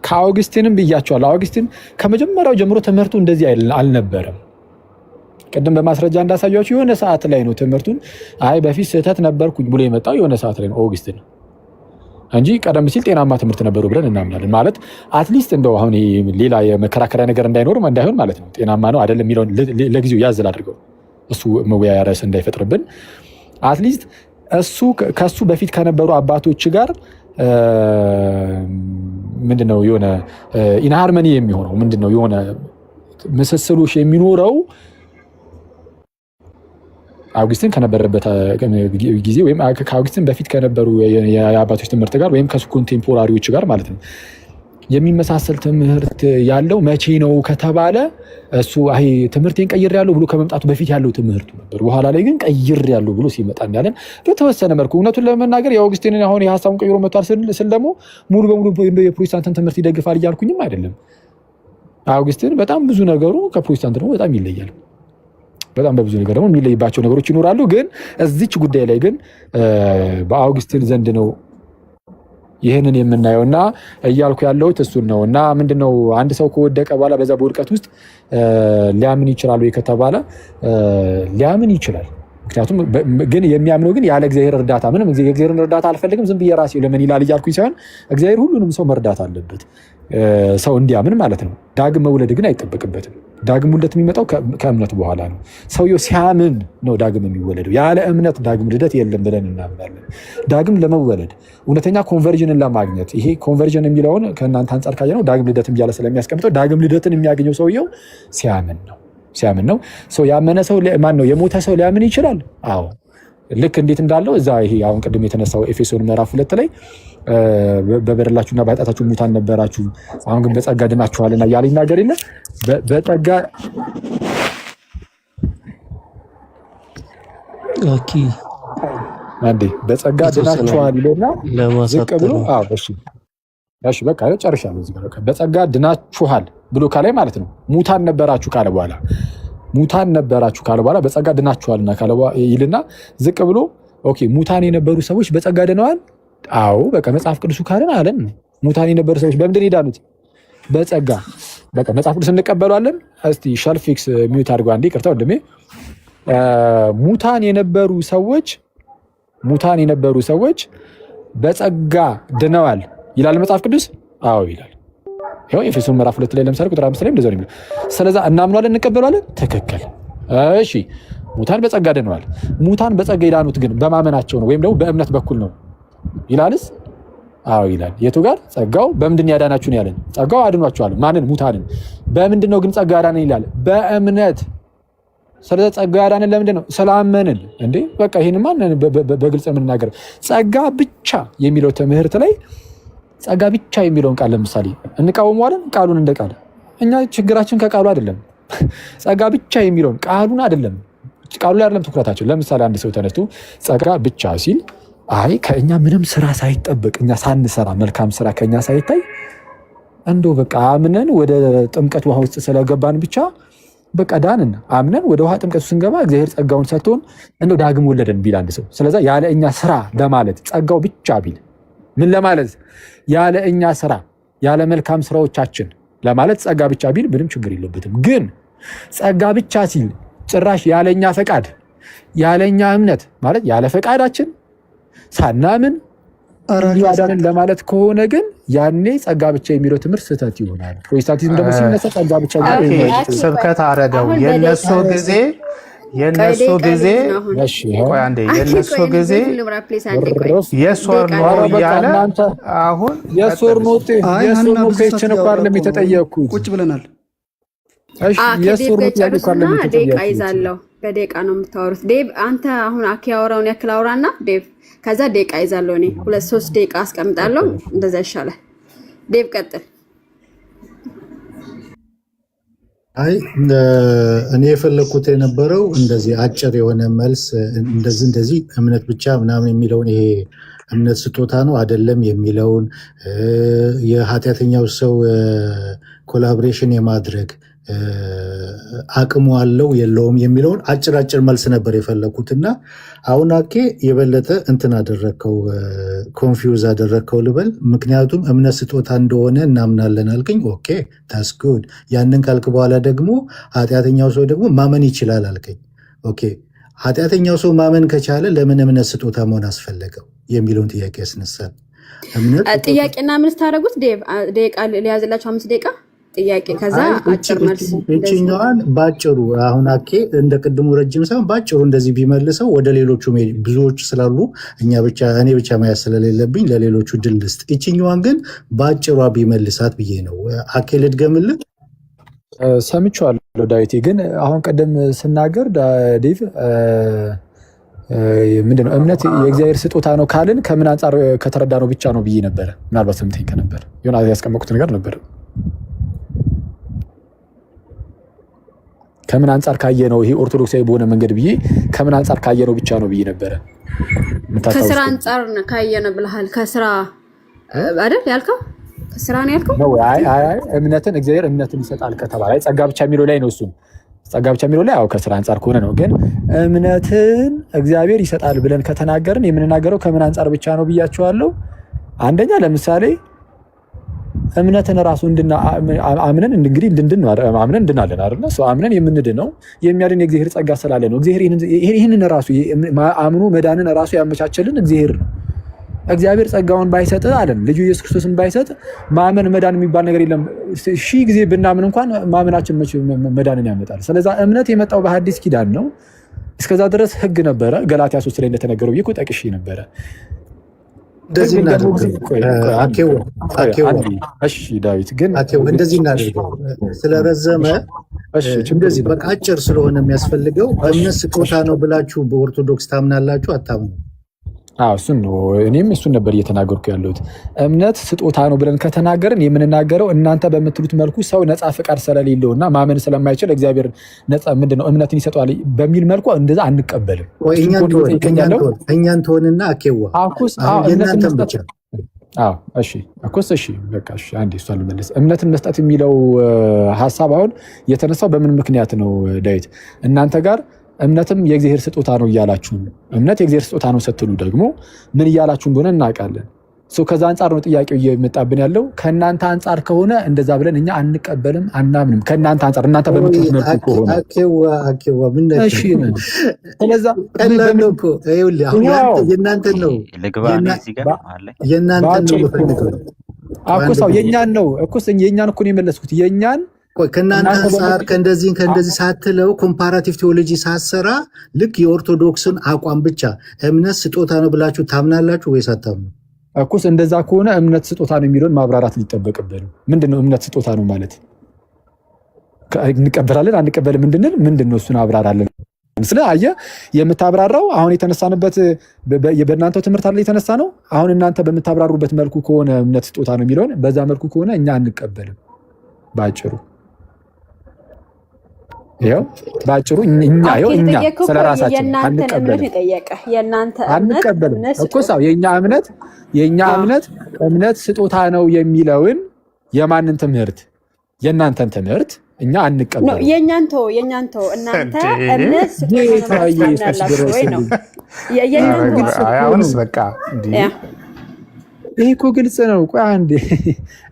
ከአውግስቲንም ብያቸዋለሁ። አውግስቲን ከመጀመሪያው ጀምሮ ትምህርቱ እንደዚህ አልነበረም። ቅድም በማስረጃ እንዳሳያችሁ የሆነ ሰዓት ላይ ነው ትምህርቱን አይ በፊት ስህተት ነበርኩኝ ብሎ የመጣው የሆነ ሰዓት ላይ ነው አውግስቲን እንጂ ቀደም ሲል ጤናማ ትምህርት ነበሩ ብለን እናምናለን። ማለት አትሊስት እንደው አሁን ሌላ የመከራከሪያ ነገር እንዳይሆን ማለት ነው ጤናማ ነው አይደለም የሚለውን ለጊዜው ያዝል አድርገው እሱ መወያያ ርዕስ እንዳይፈጥርብን አትሊስት እሱ ከሱ በፊት ከነበሩ አባቶች ጋር ምንድነው የሆነ ኢንሃርመኒ የሚሆነው ምንድነው የሆነ ምስስሎሽ የሚኖረው አውግስቲን ከነበረበት ጊዜ ወይም ከአውግስቲን በፊት ከነበሩ የአባቶች ትምህርት ጋር ወይም ከሱ ኮንቴምፖራሪዎች ጋር ማለት ነው የሚመሳሰል ትምህርት ያለው መቼ ነው ከተባለ እሱ አይ ትምህርቴን ቀይሬያለሁ ብሎ ከመምጣቱ በፊት ያለው ትምህርቱ ነበር። በኋላ ላይ ግን ቀይሬያለሁ ብሎ ሲመጣ እንዳለን በተወሰነ መልኩ እውነቱን ለመናገር የአውግስቲንን አሁን የሀሳቡን ቀይሮ መጥቷል ስል ደግሞ ሙሉ በሙሉ የፕሮቴስታንትን ትምህርት ይደግፋል እያልኩኝም አይደለም። አውግስቲን በጣም ብዙ ነገሩ ከፕሮቴስታንት ደግሞ በጣም ይለያል። በጣም በብዙ ነገር ደግሞ የሚለይባቸው ነገሮች ይኖራሉ። ግን እዚች ጉዳይ ላይ ግን በአውግስቲን ዘንድ ነው ይህንን የምናየውና እያልኩ ያለሁት እሱን ነው። እና ምንድነው አንድ ሰው ከወደቀ በኋላ በዛ በውድቀት ውስጥ ሊያምን ይችላል ወይ ከተባለ ሊያምን ይችላል። ምክንያቱም ግን የሚያምነው ግን ያለ እግዚአብሔር እርዳታ ምንም የእግዚአብሔርን እርዳታ አልፈልግም ዝም ብዬ ራሴ ለምን ይላል እያልኩኝ ሳይሆን እግዚአብሔር ሁሉንም ሰው መርዳት አለበት ሰው እንዲያምን ማለት ነው። ዳግም መውለድ ግን አይጠበቅበትም። ዳግም ውልደት የሚመጣው ከእምነት በኋላ ነው። ሰውየው ሲያምን ነው ዳግም የሚወለደው። ያለ እምነት ዳግም ልደት የለም ብለን እናምናለን። ዳግም ለመወለድ እውነተኛ ኮንቨርዥንን ለማግኘት ይሄ ኮንቨርዥን የሚለውን ከእናንተ አንጻር ካየነው ዳግም ልደትም እያለ ስለሚያስቀምጠው ዳግም ልደትን የሚያገኘው ሰውየው ሲያምን ነው። ሰው ያመነ ሰው ማን ነው? የሞተ ሰው ሊያምን ይችላል። አዎ ልክ እንዴት እንዳለው እዛ ይሄ አሁን ቅድም የተነሳው ኤፌሶን ምዕራፍ 2 ላይ በበደላችሁና በኃጢአታችሁ ሙታን ነበራችሁ አሁን ግን በጸጋ ድናችኋልና ያለ ይናገር የለ በጸጋ ኦኬ አንዴ በጸጋ ድናችኋል ይለና ዝቅ ብሎ እሺ በቃ ጨርሻለሁ። እዚህ ጋር በጸጋ ድናችኋል ብሎ ካለ ማለት ነው ሙታን ነበራችሁ ካለ በኋላ በጸጋ ድናችኋልና ካለ ይልና ዝቅ ብሎ ኦኬ ሙታን የነበሩ ሰዎች በጸጋ ድነዋል። አዎ በቃ መጽሐፍ ቅዱሱ ካለን አለን ሙታን የነበሩ ሰዎች በምንድን ሄዳኑት? በጸጋ በቃ መጽሐፍ ቅዱስ እንቀበሏለን። እስቲ ሸልፊክስ ሚዩት አድርጎ አንዴ ይቅርታ ወንድሜ። ሙታን የነበሩ ሰዎች በጸጋ ድነዋል ይላል መጽሐፍ ቅዱስ። አዎ ይላል። ይሄው ኤፌሶን ምዕራፍ 2 ላይ ለምሳሌ ቁጥር 5 ላይ እንደዛ ነው የሚለው። ስለዚህ እናምናለን እንቀበላለን። ትክክል። እሺ ሙታን በጸጋ ድነዋል። ሙታን በጸጋ የዳኑት ግን በማመናቸው ነው ወይም ደግሞ በእምነት በኩል ነው ይላልስ? አዎ ይላል። የቱ ጋር ጸጋው በምንድን ያዳናችሁ ነው ያለን? ጸጋው አድኗችኋል። ማንን? ሙታንን። በምንድን ነው ግን ጸጋ ያዳነን ይላል? በእምነት። ስለዚህ ጸጋ ያዳነን ለምንድን ነው? ስላመንን። እንዴ በቃ ይሄን ማን በግልጽ የምንናገር ጸጋ ብቻ የሚለው ትምህርት ላይ ጸጋ ብቻ የሚለውን ቃል ለምሳሌ እንቃወመዋለን። ቃሉን እንደ ቃል እኛ ችግራችን ከቃሉ አይደለም። ጸጋ ብቻ የሚለውን ቃሉን አይደለም፣ ቃሉ ላይ አይደለም ትኩረታችን። ለምሳሌ አንድ ሰው ተነስቶ ጸጋ ብቻ ሲል አይ ከእኛ ምንም ስራ ሳይጠበቅ እኛ ሳንሰራ መልካም ስራ ከእኛ ሳይታይ እንደው በቃ አምነን ወደ ጥምቀት ውሃ ውስጥ ስለገባን ብቻ በቃ ዳንን። አምነን ወደ ውሃ ጥምቀቱ ስንገባ እግዚአብሔር ጸጋውን ሰጥቶን እንደው ዳግም ወለደን ቢል አንድ ሰው ስለዛ ያለ እኛ ስራ ለማለት ጸጋው ብቻ ቢል ምን ለማለት? ያለ እኛ ስራ ያለ መልካም ስራዎቻችን ለማለት ጸጋ ብቻ ቢል ምንም ችግር የለበትም። ግን ጸጋ ብቻ ሲል ጭራሽ ያለኛ ፈቃድ ያለኛ እምነት ማለት ያለ ፈቃዳችን ሳናምን ያዳነን ለማለት ከሆነ ግን ያኔ ጸጋ ብቻ የሚለው ትምህርት ስህተት ይሆናል። ፕሮቴስታንቲዝም ደግሞ ሲነሳ ጸጋ ብቻ ስብከት አረገው የነሱ ጊዜ የነሱ ጊዜ የሶር ነው እያለ አሁን የሶር ኖት ነው የተጠየኩት። ቁጭ ብለናል። ደቂቃ ይዛለሁ። በደቂቃ ነው የምታወሩት። ዴቭ አንተ አሁን አኪ ያወራውን ያክል አውራና ዴቭ ከዛ ደቂቃ ይዛለሁ። እኔ 2-3 ደቂቃ አስቀምጣለሁ። እንደዛ ይሻላል። ዴቭ ቀጥል። አይ እኔ የፈለኩት የነበረው እንደዚህ አጭር የሆነ መልስ እንደዚህ እምነት ብቻ ምናምን የሚለውን ይሄ እምነት ስጦታ ነው አይደለም የሚለውን የኃጢአተኛው ሰው ኮላቦሬሽን የማድረግ አቅሙ አለው የለውም የሚለውን አጭር መልስ ነበር የፈለኩትና አሁን አኬ የበለጠ እንትን አደረግከው፣ ኮንፊውዝ አደረግከው ልበል። ምክንያቱም እምነት ስጦታ እንደሆነ እናምናለን አልከኝ። ኦኬ ታስ ጉድ። ያንን ካልክ በኋላ ደግሞ ኃጢአተኛው ሰው ደግሞ ማመን ይችላል አልከኝ። ኦኬ ኃጢአተኛው ሰው ማመን ከቻለ ለምን እምነት ስጦታ መሆን አስፈለገው የሚለውን ጥያቄ ያስነሳል። ጥያቄና ምን ታደርጉት? ደቂቃ ሊያዝላችሁ 5 ደቂቃ ጥያቄ ከዛ አጭር መልስ። እቺኛዋን ባጭሩ አሁን አኬ እንደ ቅድሙ ረጅም ሳይሆን ባጭሩ እንደዚህ ቢመልሰው ወደ ሌሎቹ ብዙዎች ስላሉ እኔ ብቻ ማያዝ ስለሌለብኝ ለሌሎቹ ድል ልስጥ። እቺኛዋን ግን ባጭሯ ቢመልሳት ብዬ ነው። አኬ ልድገምልህ። ሰምቼዋለሁ ዳዊቴ፣ ግን አሁን ቀደም ስናገር ዴቭ ምንድነው እምነት የእግዚአብሔር ስጦታ ነው ካልን ከምን አንጻር ከተረዳ ነው ብቻ ነው ብዬ ነበረ። ምናልባት ሰምተኝ ከነበር የሆነ ያስቀመጥኩት ነገር ነበር። ከምን አንጻር ካየ ነው ይሄ ኦርቶዶክሳዊ በሆነ መንገድ ብዬ ከምን አንጻር ካየ ነው ብቻ ነው ብዬ ነበረ። ከስራ አንጻር ካየ ነው ብለሃል። ከስራ አይደል ያልከው? ከስራ ነው ያልከው? አይ እምነትን እግዚአብሔር እምነትን ይሰጣል ከተባለ ጸጋ ብቻ የሚለው ላይ ነው። እሱም ጸጋ ብቻ የሚለው ላይ ከስራ አንጻር ከሆነ ነው። ግን እምነትን እግዚአብሔር ይሰጣል ብለን ከተናገርን የምንናገረው ከምን አንጻር ብቻ ነው ብያቸዋለሁ። አንደኛ ለምሳሌ እምነትን ራሱ አምነን እንግዲህ አምነን እንድናለን አይደል? ሰው አምነን የምንድነው የሚያድን የእግዚአብሔር ጸጋ ስላለ ነው። እግዚአብሔር ይህንን ራሱ አምኖ መዳንን ራሱ ያመቻቸልን እግዚአብሔር ነው። እግዚአብሔር ጸጋውን ባይሰጥ አለን ልጁ ኢየሱስ ክርስቶስን ባይሰጥ ማመን መዳን የሚባል ነገር የለም። 1000 ጊዜ ብናምን እንኳን ማመናችን መዳንን ያመጣል። ስለዚህ እምነት የመጣው በሐዲስ ኪዳን ነው። እስከዛ ድረስ ሕግ ነበረ። ገላትያ 3 ላይ እንደተነገረው ይቆ ጠቅሼ ነበረ። እንደዚህ ዳዊት ግን እንደዚህ እናደርገው ስለረዘመ እንደዚህ በቃ አጭር ስለሆነ የሚያስፈልገው እምነት ስጦታ ነው ብላችሁ በኦርቶዶክስ ታምናላችሁ አታምኑ? እሱን ነው እኔም እሱን ነበር እየተናገርኩ ያለሁት። እምነት ስጦታ ነው ብለን ከተናገርን የምንናገረው እናንተ በምትሉት መልኩ ሰው ነፃ ፍቃድ ስለሌለውና ማመን ስለማይችል እግዚአብሔር ነፃ ምንድነው እምነትን ይሰጠዋል በሚል መልኩ እንደዛ አንቀበልም። እኛን ትሆንና አኬዋ የእናንተን ብቻ እሺ በቃ አንዴ እሷን ልመልስ። እምነትን መስጠት የሚለው ሀሳብ አሁን የተነሳው በምን ምክንያት ነው ዳዊት? እናንተ ጋር እምነትም የእግዚአብሔር ስጦታ ነው እያላችሁ ነው። እምነት የእግዚአብሔር ስጦታ ነው ስትሉ ደግሞ ምን እያላችሁ እንደሆነ እናውቃለን። ከዛ አንጻር ነው ጥያቄው እየመጣብን ያለው። ከእናንተ አንጻር ከሆነ እንደዛ ብለን እኛ አንቀበልም አናምንም። ከእናንተ አንጻር እናንተ በምትሉት መልኩ ከሆነ የእናንተን ነው የእኛን እኮ ነው የመለስኩት። የእኛን ከእናንተ አንጻር ከእንደዚህ ሳትለው ኮምፓራቲቭ ቴዎሎጂ ሳሰራ ልክ የኦርቶዶክስን አቋም ብቻ እምነት ስጦታ ነው ብላችሁ ታምናላችሁ ወይስ አታምኑ? እንደዛ ከሆነ እምነት ስጦታ ነው የሚለውን ማብራራት ሊጠበቅብን። ምንድነው እምነት ስጦታ ነው ማለት? እንቀበላለን አንቀበልም እንድንል ምንድነው? እሱን አብራራለን። አየህ የምታብራራው አሁን የተነሳንበት በእናንተው ትምህርት አለ የተነሳ ነው። አሁን እናንተ በምታብራሩበት መልኩ ከሆነ እምነት ስጦታ ነው የሚለውን በዛ መልኩ ከሆነ እኛ አንቀበልም። ባጭሩ እኛ ስለራሳችን አንቀበልም እኮ ሰው የእኛ እምነት ስጦታ ነው የሚለውን የማንን ትምህርት? የእናንተን ትምህርት እኛ አንቀበልም። የእኛን ተው እናንተ እምነት ስጦታ ነው አሁንስ በቃ ይህ እኮ ግልጽ ነው። ቆይ አንዴ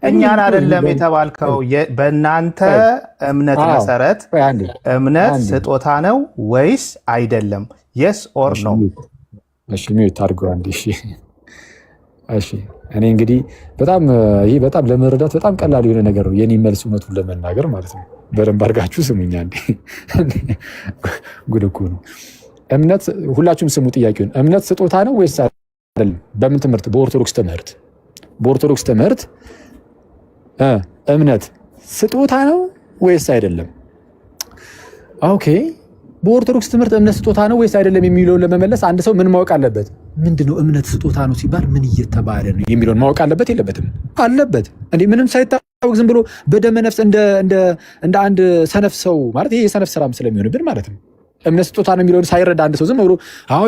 እኛን አይደለም የተባልከው። በእናንተ እምነት መሰረት እምነት ስጦታ ነው ወይስ አይደለም? የስ ኦር ነው? እሺ ሚዩት አድርገው አንዴ። እሺ እኔ እንግዲህ ይህ በጣም ለመረዳት በጣም ቀላል የሆነ ነገር ነው። የኔ መልስ እውነቱን ለመናገር ማለት ነው። በደንብ አድርጋችሁ ስሙኝ አንዴ። ጉድ እኮ ነው። እምነት ሁላችሁም ስሙ ጥያቄውን። እምነት ስጦታ ነው ወይስ አይደለም? በምን ትምህርት? በኦርቶዶክስ ትምህርት እምነት ስጦታ ነው ወይስ አይደለም? ኦኬ በኦርቶዶክስ ትምህርት እምነት ስጦታ ነው ወይስ አይደለም የሚለውን ለመመለስ አንድ ሰው ምን ማወቅ አለበት? ምንድነው እምነት ስጦታ ነው ሲባል ምን እየተባለ ነው የሚለውን ማወቅ አለበት የለበትም? አለበት። እንዴ ምንም ሳይታወቅ ዝም ብሎ በደመ ነፍስ እንደ አንድ ሰነፍ ሰው ማለት ይሄ የሰነፍ ስራም ስለሚሆንብን ማለት ነው። እምነት ስጦታ ነው የሚለውን ሳይረዳ አንድ ሰው ዝም ብሎ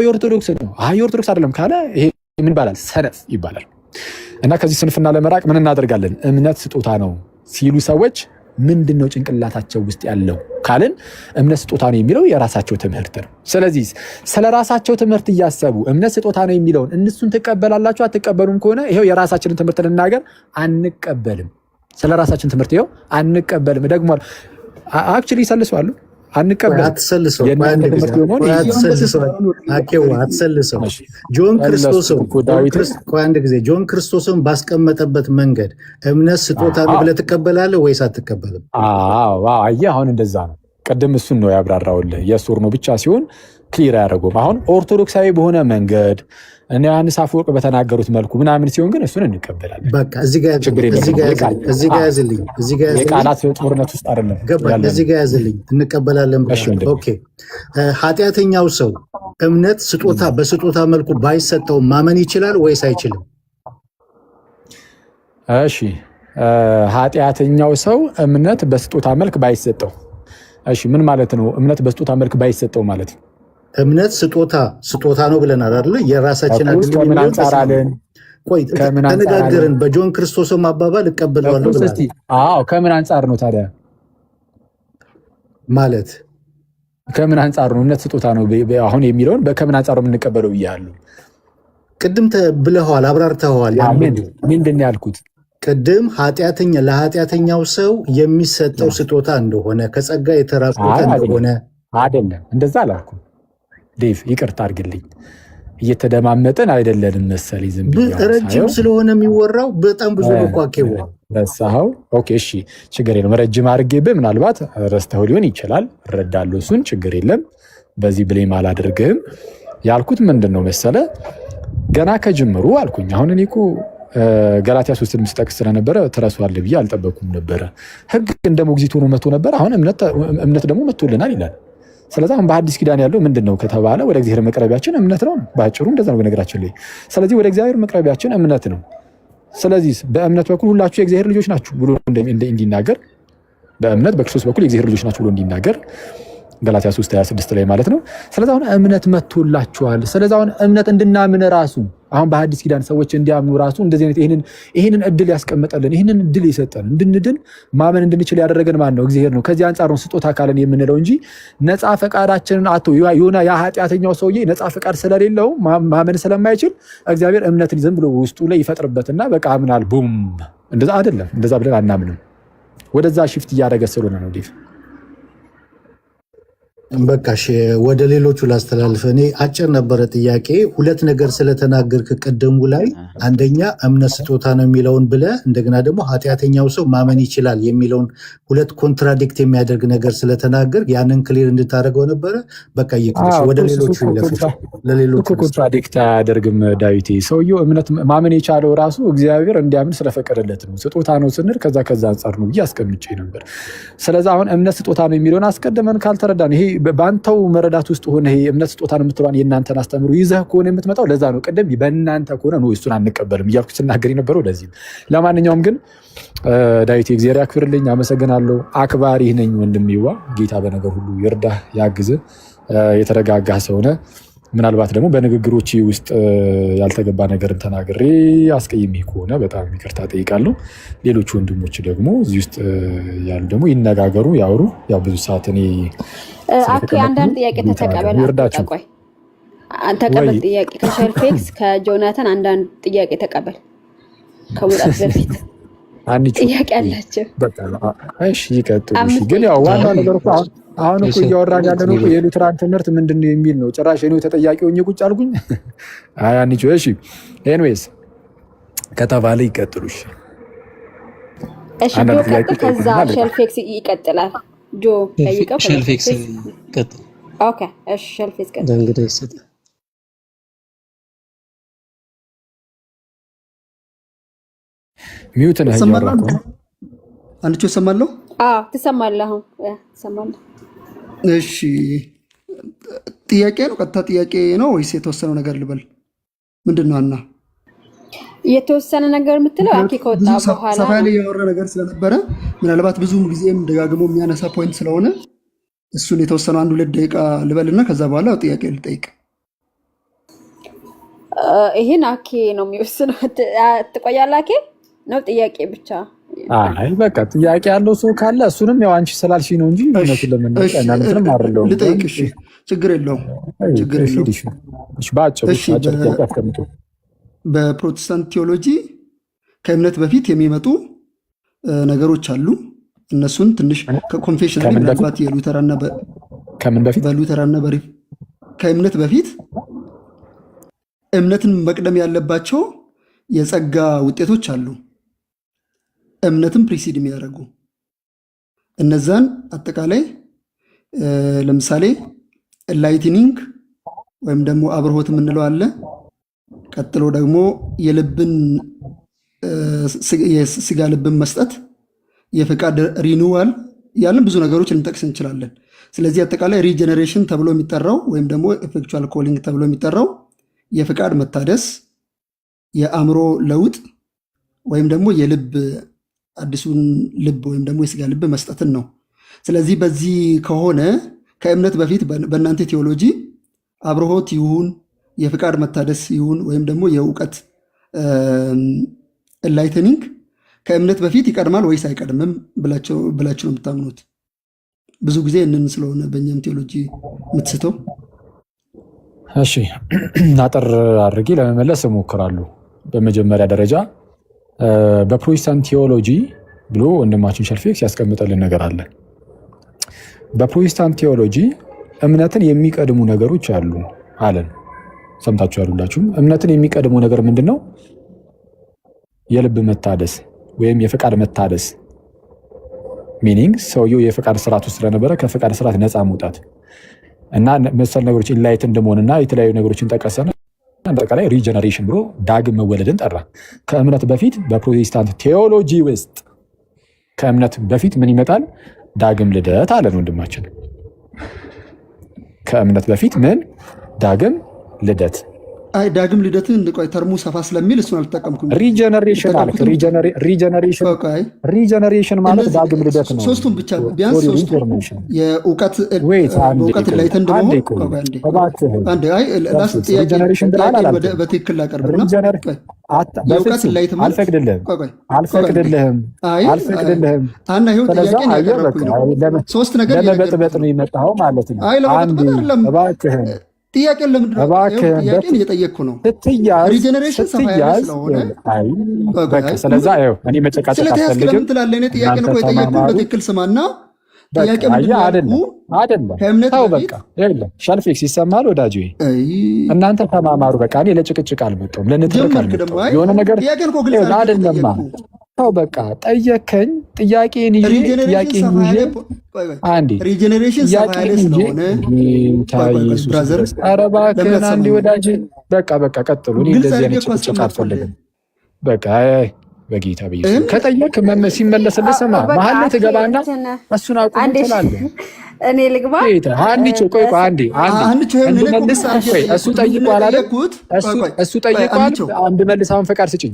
የኦርቶዶክስ ነው የኦርቶዶክስ አይደለም ካለ ይሄ ምን ይባላል? ሰነፍ ይባላል። እና ከዚህ ስንፍና ለመራቅ ምን እናደርጋለን? እምነት ስጦታ ነው ሲሉ ሰዎች ምንድነው ጭንቅላታቸው ውስጥ ያለው ካልን እምነት ስጦታ ነው የሚለው የራሳቸው ትምህርት ነው። ስለዚህ ስለራሳቸው ትምህርት እያሰቡ እምነት ስጦታ ነው የሚለውን እነሱን ትቀበላላችሁ አትቀበሉም ከሆነ ይሄው የራሳችንን ትምህርት ልናገር አንቀበልም። ስለራሳችን ትምህርት ይሄው አንቀበልም። ደግሞ አክቹሊ ይሰልሰዋል አንቀበልም። አትሰልሰው ጆን ክርስቶስን ባስቀመጠበት መንገድ እምነት ስጦታ ነው ብለህ ትቀበላለህ ወይስ አትቀበልም? አየህ አሁን እንደዛ ነው። ቅድም እሱን ነው ያብራራውልህ። የስ ኦር ኖ ብቻ ሲሆን ክሊር አያደርገውም። አሁን ኦርቶዶክሳዊ በሆነ መንገድ እኔ ዮሐንስ አፈወርቅ በተናገሩት መልኩ ምናምን ሲሆን ግን እሱን እንቀበላለን። በቃ እዚህ ጋር ያዝልኝ። የቃላት ጦርነት ውስጥ አይደለም። እዚህ ጋር ያዝልኝ። እንቀበላለን። ኦኬ። ኃጢአተኛው ሰው እምነት በስጦታ መልኩ ባይሰጠው ማመን ይችላል ወይስ አይችልም? እሺ፣ ኃጢአተኛው ሰው እምነት በስጦታ መልክ ባይሰጠው፣ እሺ፣ ምን ማለት ነው? እምነት በስጦታ መልክ ባይሰጠው ማለት ነው እምነት ስጦታ ነው ብለናል አይደል? የራሳችን ተነጋገርን። በጆን ክርስቶስም አባባል እቀበለዋለሁ ብለናል። ከምን አንጻር ነው ታዲያ? ማለት ከምን አንጻር ነው እምነት ስጦታ ነው አሁን የሚለውን ከምን አንጻር ነው የምንቀበለው ብያለሁ። ቅድም ብለኸዋል፣ አብራርተኸዋል። ምንድን ነው ያልኩት? ቅድም ለኃጢአተኛው ሰው የሚሰጠው ስጦታ እንደሆነ ከጸጋ የተራቆተ እንደሆነ አይደለም። እንደዛ አላልኩም ዴቭ፣ ይቅርታ አድርግልኝ። እየተደማመጠን አይደለንም መሰለኝ። ዝም ብዬ ረጅም ስለሆነ የሚወራው በጣም ብዙ መቋቄው ረሳኸው። ኦኬ እሺ፣ ችግር የለም። ረጅም አድርጌብህ ምናልባት ረስተኸው ሊሆን ይችላል። እረዳለሁ፣ እሱን ችግር የለም። በዚህ ብሌም አላደርግህም። ያልኩት ምንድን ነው መሰለ፣ ገና ከጅምሩ አልኩኝ። አሁን እኔ እኮ ገላትያ 3 ምስጠቅስ ስለነበረ ትረሷል ብዬ አልጠበኩም ነበረ። ሕግ እንደ ሞግዚት ሆኖ መጥቶ ነበር። አሁን እምነት ደግሞ መጥቶልናል ይላል። ስለዚህ አሁን በአዲስ ኪዳን ያለው ምንድን ነው ከተባለ ወደ እግዚአብሔር መቅረቢያችን እምነት ነው። በአጭሩ እንደዛ ነው በነገራችን ላይ። ስለዚህ ወደ እግዚአብሔር መቅረቢያችን እምነት ነው። ስለዚህ በእምነት በኩል ሁላችሁ የእግዚአብሔር ልጆች ናችሁ ብሎ እንዲናገር፣ በእምነት በክርስቶስ በኩል የእግዚአብሔር ልጆች ናችሁ ብሎ እንዲናገር ገላትያ 3:26 ላይ ማለት ነው። ስለዚህ አሁን እምነት መጥቶላችኋል። ስለዚህ አሁን እምነት እንድናምን ራሱ አሁን በአዲስ ኪዳን ሰዎች እንዲያምኑ ራሱ እንደዚህ አይነት ይህንን እድል ያስቀመጠልን ይህንን እድል የሰጠን እንድንድን ማመን እንድንችል ያደረገን ማን ነው? እግዚአብሔር ነው። ከዚህ አንጻር ነው ስጦታ ካለን የምንለው እንጂ ነፃ ፈቃዳችንን አቶ የሆነ የኃጢአተኛው ሰውዬ ነፃ ፈቃድ ስለሌለው ማመን ስለማይችል እግዚአብሔር እምነትን ዝም ብሎ ውስጡ ላይ ይፈጥርበትና በቃ አምናል ቡም። እንደዛ አይደለም። እንደዛ ብለን አናምንም። ወደዛ ሽፍት እያደረገ ስለሆነ ነው ዴቭ። በቃ ወደ ሌሎቹ ላስተላልፈ። እኔ አጭር ነበረ ጥያቄ። ሁለት ነገር ስለተናገርክ ቅድሙ ላይ አንደኛ እምነት ስጦታ ነው የሚለውን ብለ እንደገና ደግሞ ኃጢአተኛው ሰው ማመን ይችላል የሚለውን ሁለት ኮንትራዲክት የሚያደርግ ነገር ስለተናገር ያንን ክሊር እንድታደርገው ነበረ። በቃ ይቅርሽ። ወደ ሌሎቹ ለሌሎቹ ኮንትራዲክት አያደርግም ዳዊቴ። ሰውየው እምነት ማመን የቻለው ራሱ እግዚአብሔር እንዲያምን ስለፈቀደለት ነው። ስጦታ ነው ስንል ከዛ አንጻር ነው ብዬ አስቀምጬ ነበር። ስለዚህ አሁን እምነት ስጦታ ነው የሚለውን አስቀድመን ካልተረዳን ይሄ በአንተው መረዳት ውስጥ ሆነ ይሄ እምነት ስጦታ ነው የምትለዋን የእናንተን አስተምሩ ይዘህ ከሆነ የምትመጣው ለዛ ነው። ቅድም በእናንተ ከሆነ ነው እሱን አንቀበልም እያልኩ ስናገር የነበረው ለዚህ ነው። ለማንኛውም ግን ዳዊት እግዚአብሔር ያክብርልኝ፣ አመሰግናለሁ። አክባሪህ ነኝ ወንድሜዋ። ጌታ በነገር ሁሉ ይርዳህ ያግዝህ። የተረጋጋህ ሰውነ ምናልባት ደግሞ በንግግሮች ውስጥ ያልተገባ ነገርን ተናግሬ አስቀይሜህ ከሆነ በጣም ይቅርታ ጠይቃለሁ። ሌሎች ወንድሞች ደግሞ እዚህ ውስጥ ያሉ ደግሞ ይነጋገሩ፣ ያወሩ። ያው ብዙ ሰዓት እኔ አንዳንድ ጥያቄ ተቀበል። ቆይ ተቀበል ጥያቄ ከሸርፌክስ ከጆናታን አንዳንድ ጥያቄ ተቀበል። ከመውጣት በፊት ጥያቄ አላቸው። እሺ ይቀጥሉ። እሺ ግን ያው ዋናው ነገር እኮ አሁን እኮ እያወራን ያለነው እኮ የሉትራን ትምህርት ምንድን ነው የሚል ነው። ጭራሽ እኔው ተጠያቂ ሆኜ ቁጭ አልኩኝ። አይ አንቺ እሺ ኤኒዌይስ ከተባለ ይቀጥሉ። እሺ ዶ ቀጥል። ከዛ ሸልፌክስ ይቀጥላል። ጆ ጠይቀው ሸልፌክስ ቀጥል። ኦኬ እሺ ሸልፌክስ ቀጥል። እንግዲህ ይሰጥ ሚውት ነህ ያወራኩ አንቺ ሰማለሁ። ትሰማለህ? ትሰማለህ? እሺ ጥያቄ ነው፣ ቀጥታ ጥያቄ ነው ወይስ የተወሰነው ነገር ልበል? ምንድን ነው አና የተወሰነ ነገር የምትለው አንቺ ከወጣ በኋላ ሰፋ ያለ ያወራ ነገር ስለነበረ ምናልባት ብዙም ጊዜም ደጋግሞ የሚያነሳ ፖይንት ስለሆነ እሱን የተወሰነ 1-2 ደቂቃ ልበልና ከዛ በኋላ ጥያቄ ልጠይቅ። ይሄን አኬ ነው የሚወስነው። ትቆያለህ? አኬ ነው ጥያቄ ብቻ አይ በቃ ጥያቄ ያለው ሰው ካለ እሱንም ያው አንቺ ስላልሽኝ ነው እንጂ እውነቱን ለመናገር እናንተንም አይደለም ልጠይቅ። እሺ ችግር የለውም ችግር የለውም። እሺ በአጭሩ ጥያቄ አስቀምጡ። በፕሮቴስታንት ቲዮሎጂ ከእምነት በፊት የሚመጡ ነገሮች አሉ። እነሱን ትንሽ ከኮንፌሽናል ምናልባት የሉተራና ከምን በፊት በሉተራና ከእምነት በፊት እምነትን መቅደም ያለባቸው የጸጋ ውጤቶች አሉ። እምነትን ፕሪሲድ የሚያደርጉ እነዛን አጠቃላይ ለምሳሌ ላይትኒንግ ወይም ደግሞ አብርሆት የምንለው አለ። ቀጥሎ ደግሞ የልብን የስጋ ልብን መስጠት፣ የፈቃድ ሪኒዋል ያለን ብዙ ነገሮች ልንጠቅስ እንችላለን። ስለዚህ አጠቃላይ ሪጀነሬሽን ተብሎ የሚጠራው ወይም ደግሞ ኤፌክቹዋል ኮሊንግ ተብሎ የሚጠራው የፈቃድ መታደስ፣ የአእምሮ ለውጥ ወይም ደግሞ የልብ አዲሱን ልብ ወይም ደግሞ የስጋ ልብ መስጠትን ነው። ስለዚህ በዚህ ከሆነ ከእምነት በፊት በእናንተ ቴዎሎጂ አብርሆት ይሁን የፍቃድ መታደስ ይሁን ወይም ደግሞ የእውቀት ኤንላይተኒንግ ከእምነት በፊት ይቀድማል ወይስ አይቀድምም ብላችሁ ነው የምታምኑት? ብዙ ጊዜ እንን ስለሆነ በእኛም ቴዎሎጂ የምትስተው። እሺ አጠር አድርጌ ለመመለስ እሞክራለሁ። በመጀመሪያ ደረጃ በፕሮቴስታንት ቴዎሎጂ ብሎ ወንድማችን ሸልፌክስ ያስቀምጠልን ነገር አለ። በፕሮቴስታንት ቴዎሎጂ እምነትን የሚቀድሙ ነገሮች አሉ አለን። ሰምታችሁ ያሉላችሁም እምነትን የሚቀድሙ ነገር ምንድን ነው? የልብ መታደስ ወይም የፈቃድ መታደስ ሚኒንግ ሰውየው የፈቃድ ስርዓት ውስጥ ስለነበረ ከፈቃድ ስርዓት ነፃ መውጣት እና መሰል ነገሮች ኢንላይት እንደመሆንና የተለያዩ ነገሮችን ጠቀሰና አጠቃላይ ሪጀነሬሽን ብሎ ዳግም መወለድን ጠራ። ከእምነት በፊት በፕሮቴስታንት ቴዎሎጂ ውስጥ ከእምነት በፊት ምን ይመጣል? ዳግም ልደት አለን ወንድማችን። ከእምነት በፊት ምን? ዳግም ልደት። አይ ዳግም ልደትን ቆይ ተርሙ ሰፋ ስለሚል እሱን አልተጠቀምኩም። ሪጀነሬሽን አልክ። ሪጀነሬሽን ማለት ዳግም ልደት ነው። ሶስቱም ብቻ ቢያንስ ሶስቱም የእውቀት ላይ ተንድሞ በትክክል ላቀርብና የእውቀት ላይ አልፈቅድልህም። አና ይኸው ጥያቄን ያቀረብኩኝ ነው። ሶስት ነገር ለመበጥበጥ ነው የመጣኸው ማለት ነው። አይ ለመበጥበጥ አይደለም። ጥያቄን ለምንድን ነው ጥያቄን እየጠየቅኩ ነው። ሪጀነሬሽን ሰፋ ያለ ስለሆነ ስለዛ እኔ መጨቃጨቅ አልፈልግም። ለምን ትላለህ? እኔ ጥያቄን እኮ የጠየቅኩ በትክክል ስማና ጥያቄ አይደለም ከእምነት በቃ ሸልፌክስ ይሰማል ወዳጅ። እናንተ ተማማሩ። በቃ እኔ ለጭቅጭቅ አልመጣሁም፣ ለንትርክ አልመጣሁም። የሆነ ነገር አይደለማ ተው በቃ ጠየከኝ። ጥያቄን ይዤ አንዴ ሪጀነሬሽን ሰፋ ያለ ስለሆነ ኧረ እባክህን አንዴ ወዳጅ በቃ ቀጥሉ። እኔ እንደዚህ አይነት ጭቅጭቅ አልፈልግም። በቃ በጌታ በኢየሱስ ከጠየቅ ሲመለስልህ ስማ። መሀል ላይ ትገባና እሱን አቁም ትላለህ። እኔ ልግባ አንቺ ቆይ አንዴ እሱ ጠይቋል አለ እሱ ጠይቋል። አንድ መልስ አሁን ፈቃድ ስጭኝ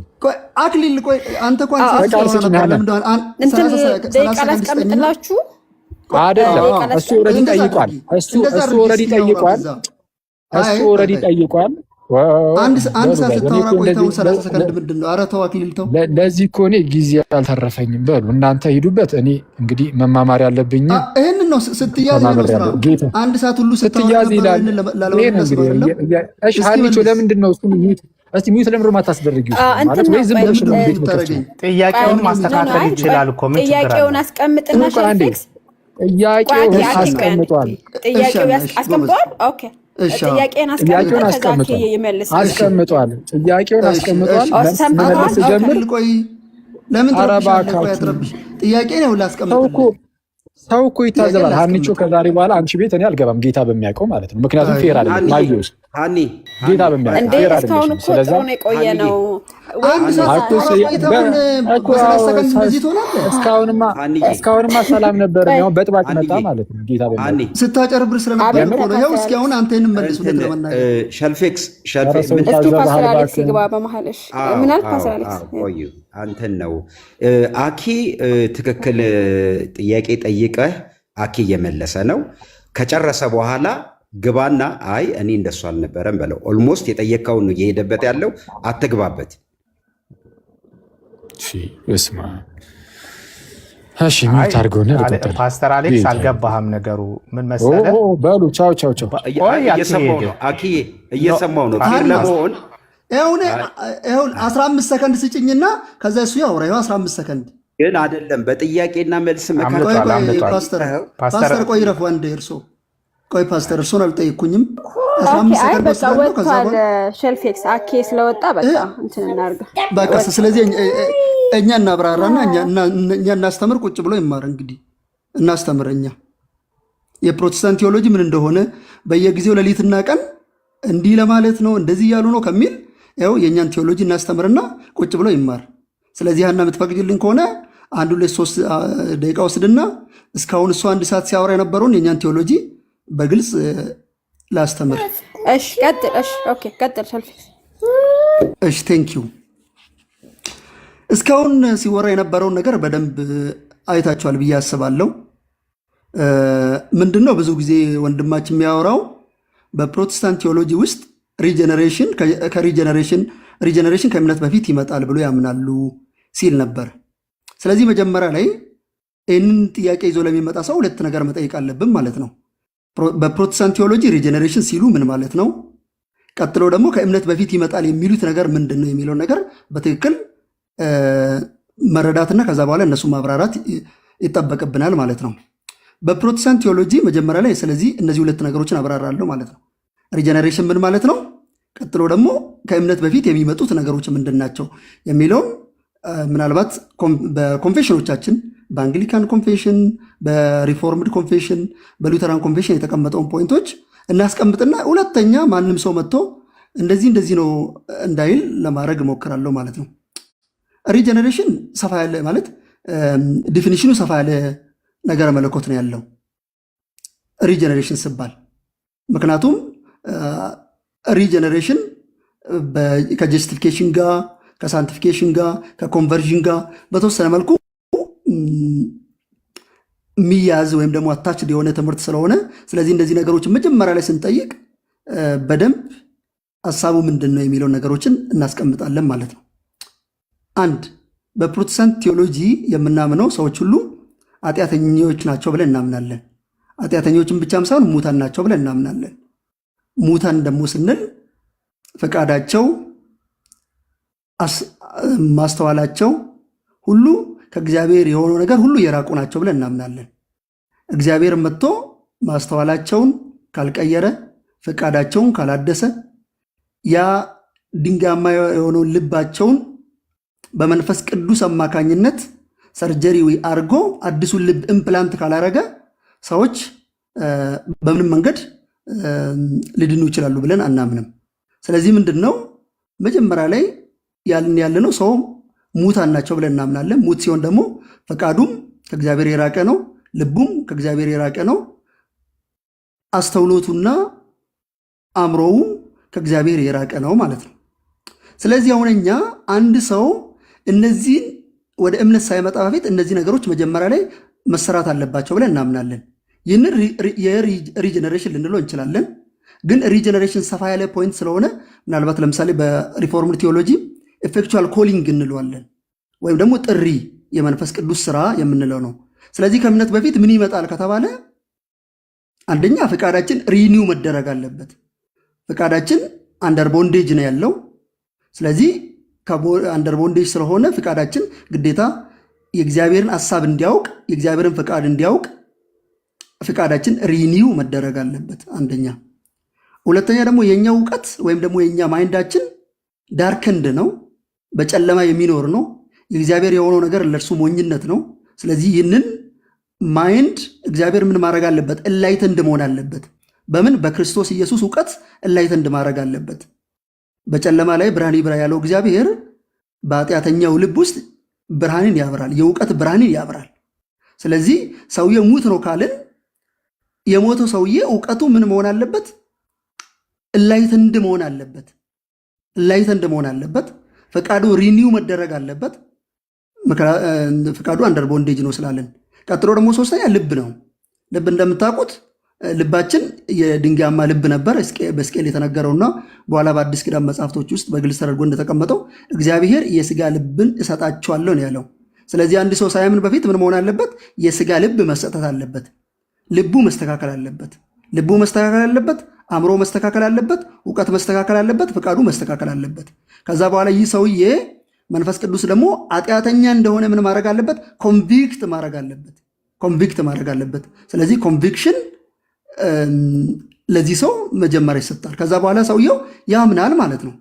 አክሊል። ቆይ አንተ እንኳን ደቂቃ ላስቀምጥላችሁ አይደለም። እሱ ኦልሬዲ ጠይቋል። እሱ ኦልሬዲ ጠይቋል። አንድ ሰዓት ስታወራ ቆይተው 30 ሰከንድ ምንድን ነው? ኧረ ተው አክሊል ተው። ለዚህ እኮ እኔ ጊዜ አልተረፈኝም። በሉ እናንተ ሂዱበት። እኔ እንግዲህ መማማር ያለብኝ ይህንን ነው። ስትያዝ አንድ ሰዓት ሁሉ ስትያዝ ይላል። ሀኒቾ ለምንድን ነው እሱን እስቲ ሚዩት ለምንድን ነው የማታስደርጊው? ማለት ወይ ዝም ብለሽ ነው ጥያቄውን ማስተካከል ይችላል እኮ ምን ችግር አለ? ጥያቄውን አስቀምጥና ሸልፌክስ ጥያቄውን አስቀምጧል። ኦኬ ጥያቄውን አስቀምጧል። መመለስ ጀምር። ለምን ጥያቄ ነው ላስቀምጥ። ሰው እኮ ይታዘባል። ሀኒቾ ከዛሬ በኋላ አንቺ ቤት እኔ አልገባም፣ ጌታ በሚያውቀው ማለት ነው። ምክንያቱም ፌር አይደለም። ማየውስ ጌታ በሚያውቀው ፌር አይደለም። ስለዚህ እስካሁንማ ሰላም ነበር። ነው በጥባጭ መጣ ማለት ነው። ጌታ በሚያውቀው ስታጨርብር ስለነበር ነው። ይኸው እስኪ አሁን አንተ ይሄንን መልስ ለማናገር ሸልፌክስ ይግባ በመሀልሽ ምን አልክ? አንተን ነው አኪ ትክክል ጥያቄ ጠይቀህ አኪ እየመለሰ ነው። ከጨረሰ በኋላ ግባና አይ እኔ እንደሱ አልነበረም በለው። ኦልሞስት የጠየቀውን ነው እየሄደበት ያለው። አትግባበት። እስማ እሺ ሚውት አድርገውና ልቀጥል። ፓስተር አሌክስ አልገባህም ነገሩ ምን መሰለህ? በሉ ቻው ቻው ቻው። እየሰማው ነው ለመሆን ይሁን 15 ሰከንድ ስጭኝና ከዛ እሱ ያውራ። ይኸው 15 ሰከንድ ግን አይደለም በጥያቄና መልስ ፓስተር ቆይ ረፍ ወንድ እርሶ ቆይ ፓስተር እርሶን አልጠይኩኝም። 15 ሰከንድ ወስዳለሁ። ከዛ ሼልፌክስ አኬ ስለወጣ በቃ እንትን እናርጋ በቃ። ስለዚህ እኛ እናብራራና እኛ እናስተምር፣ ቁጭ ብሎ ይማር። እንግዲህ እናስተምር እኛ የፕሮቴስታንት ቴዎሎጂ ምን እንደሆነ በየጊዜው ሌሊትና ቀን እንዲህ ለማለት ነው እንደዚህ እያሉ ነው ከሚል ያው የእኛን ቴዎሎጂ እናስተምርና ቁጭ ብሎ ይማር። ስለዚህ ሀና የምትፈቅጅልኝ ከሆነ 1 2 3 ደቂቃ ወስድና እስካሁን እሱ 1 ሰዓት ሲያወራ የነበረውን የእኛን ቴዎሎጂ በግልጽ ላስተምር። እሺ ቀጥል። እሺ ኦኬ ቀጥል ሼልፌክስ። እሺ ቴንክ ዩ። እስካሁን ሲወራ የነበረውን ነገር በደንብ አይታችኋል ብዬ አስባለሁ። ምንድነው ብዙ ጊዜ ወንድማችን የሚያወራው በፕሮቴስታንት ቴዎሎጂ ውስጥ ሪጀነሬሽን ከእምነት በፊት ይመጣል ብሎ ያምናሉ ሲል ነበር። ስለዚህ መጀመሪያ ላይ ይህንን ጥያቄ ይዞ ለሚመጣ ሰው 2 ነገር መጠየቅ አለብን ማለት ነው። በፕሮቴስታንት ቴዎሎጂ ሪጀነሬሽን ሲሉ ምን ማለት ነው? ቀጥሎ ደግሞ ከእምነት በፊት ይመጣል የሚሉት ነገር ምንድን ነው የሚለውን ነገር በትክክል መረዳትና ከዛ በኋላ እነሱ ማብራራት ይጠበቅብናል ማለት ነው። በፕሮቴስታንት ቴዎሎጂ መጀመሪያ ላይ ስለዚህ እነዚህ 2 ነገሮችን አብራራለሁ ማለት ነው። ሪጀነሬሽን ምን ማለት ነው? ቀጥሎ ደግሞ ከእምነት በፊት የሚመጡት ነገሮች ምንድን ናቸው የሚለውን ምናልባት በኮንፌሽኖቻችን በአንግሊካን ኮንፌሽን፣ በሪፎርምድ ኮንፌሽን፣ በሉተራን ኮንፌሽን የተቀመጠውን ፖይንቶች እናስቀምጥና ሁለተኛ ማንም ሰው መጥቶ እንደዚህ ነው እንዳይል ለማድረግ እሞክራለሁ ማለት ነው። ሪጀነሬሽን ሰፋ ያለ ማለት ዲፊኒሽኑ ሰፋ ያለ ነገረ መለኮት ነው ያለው ሪጀነሬሽን ሲባል። ምክንያቱም ሪጀነሬሽን ከጀስቲፊኬሽን ጋር ከሳንቲፊኬሽን ጋር ከኮንቨርዥን ጋር በተወሰነ መልኩ የሚያዝ ወይም ደግሞ አታችድ የሆነ ትምህርት ስለሆነ ስለዚህ እንደዚህ ነገሮችን መጀመሪያ ላይ ስንጠይቅ በደንብ ሀሳቡ ምንድን ነው የሚለውን ነገሮችን እናስቀምጣለን ማለት ነው። 1 በፕሮቴስታንት ቴዎሎጂ የምናምነው ሰዎች ሁሉ ኃጢአተኞች ናቸው ብለን እናምናለን። ኃጢአተኞችን ብቻም ሳይሆን ሙታን ናቸው ብለን እናምናለን። ሙታን ደግሞ ስንል ፈቃዳቸው፣ ማስተዋላቸው ሁሉ ከእግዚአብሔር የሆነው ነገር ሁሉ የራቁ ናቸው ብለን እናምናለን። እግዚአብሔር መጥቶ ማስተዋላቸውን ካልቀየረ፣ ፈቃዳቸውን ካላደሰ፣ ያ ድንጋያማ የሆነውን ልባቸውን በመንፈስ ቅዱስ አማካኝነት ሰርጀሪ አርጎ አዲሱን ልብ ኢምፕላንት ካላረገ ሰዎች በምንም መንገድ ሊድኑ ይችላሉ ብለን አናምንም። ስለዚህ ምንድነው መጀመሪያ ላይ ያለነው ሰው ሙታን ናቸው ብለን እናምናለን። ሙት ሲሆን ደግሞ ፈቃዱም ከእግዚአብሔር የራቀ ነው፣ ልቡም ከእግዚአብሔር የራቀ ነው፣ አስተውሎቱና አእምሮው ከእግዚአብሔር የራቀ ነው ማለት ነው። ስለዚህ አሁን እኛ አንድ ሰው እነዚህን ወደ እምነት ሳይመጣ በፊት እነዚህ ነገሮች መጀመሪያ ላይ መሰራት አለባቸው ብለን እናምናለን። ይህንን የሪጀነሬሽን ልንለው እንችላለን። ግን ሪጀነሬሽን ሰፋ ያለ ፖይንት ስለሆነ ምናልባት ለምሳሌ በሪፎርምድ ቴዎሎጂ ኤፌክቹዋል ኮሊንግ እንለዋለን፣ ወይም ደግሞ ጥሪ የመንፈስ ቅዱስ ስራ የምንለው ነው። ስለዚህ ከእምነት በፊት ምን ይመጣል ከተባለ አንደኛ ፈቃዳችን ሪኒው መደረግ አለበት። ፈቃዳችን አንደር ቦንዴጅ ነው ያለው። ስለዚህ አንደር ቦንዴጅ ስለሆነ ፈቃዳችን ግዴታ የእግዚአብሔርን ሐሳብ እንዲያውቅ፣ የእግዚአብሔርን ፈቃድ እንዲያውቅ ፈቃዳችን ሪኒው መደረግ አለበት አንደኛ። ሁለተኛ ደግሞ የኛ እውቀት ወይም ደግሞ የኛ ማይንዳችን ዳርከንድ ነው፣ በጨለማ የሚኖር ነው። የእግዚአብሔር የሆነው ነገር ለእርሱ ሞኝነት ነው። ስለዚህ ይህንን ማይንድ እግዚአብሔር ምን ማድረግ አለበት? እላይተንድ መሆን አለበት። በምን? በክርስቶስ ኢየሱስ እውቀት እላይተንድ ማድረግ አለበት። በጨለማ ላይ ብርሃን ይብራ ያለው እግዚአብሔር በኃጢአተኛው ልብ ውስጥ ብርሃንን ያብራል፣ የእውቀት ብርሃንን ያብራል። ስለዚህ ሰውዬ ሙት ነው ካልን የሞተው ሰውዬ እውቀቱ ምን መሆን አለበት? እላይተንድ መሆን አለበት። እላይተንድ መሆን አለበት። ፈቃዱ ሪኒው መደረግ አለበት። ፈቃዱ አንደር ቦንዴጅ ነው ስላለን። ቀጥሎ ደግሞ ሶስተኛ ልብ ነው። ልብ እንደምታውቁት ልባችን የድንጋያማ ልብ ነበር በሕዝቅኤል የተነገረውና በኋላ በአዲስ ኪዳን መጽሐፍቶች ውስጥ በግልጽ ተደርጎ እንደተቀመጠው እግዚአብሔር የስጋ ልብን እሰጣቸዋለሁ ነው ያለው። ስለዚህ አንድ ሰው ሳያምን በፊት ምን መሆን አለበት? የስጋ ልብ መሰጠት አለበት። ልቡ መስተካከል አለበት። ልቡ መስተካከል አለበት። አእምሮ መስተካከል አለበት። እውቀት መስተካከል አለበት። ፍቃዱ መስተካከል አለበት። ከዛ በኋላ ይህ ሰውዬ መንፈስ ቅዱስ ደግሞ ኃጢአተኛ እንደሆነ ምን ማድረግ አለበት? ኮንቪክት ማድረግ አለበት። ኮንቪክት ማድረግ አለበት። ስለዚህ ኮንቪክሽን ለዚህ ሰው መጀመሪያ ይሰጣል። ከዛ በኋላ ሰውየው ያምናል ማለት ነው።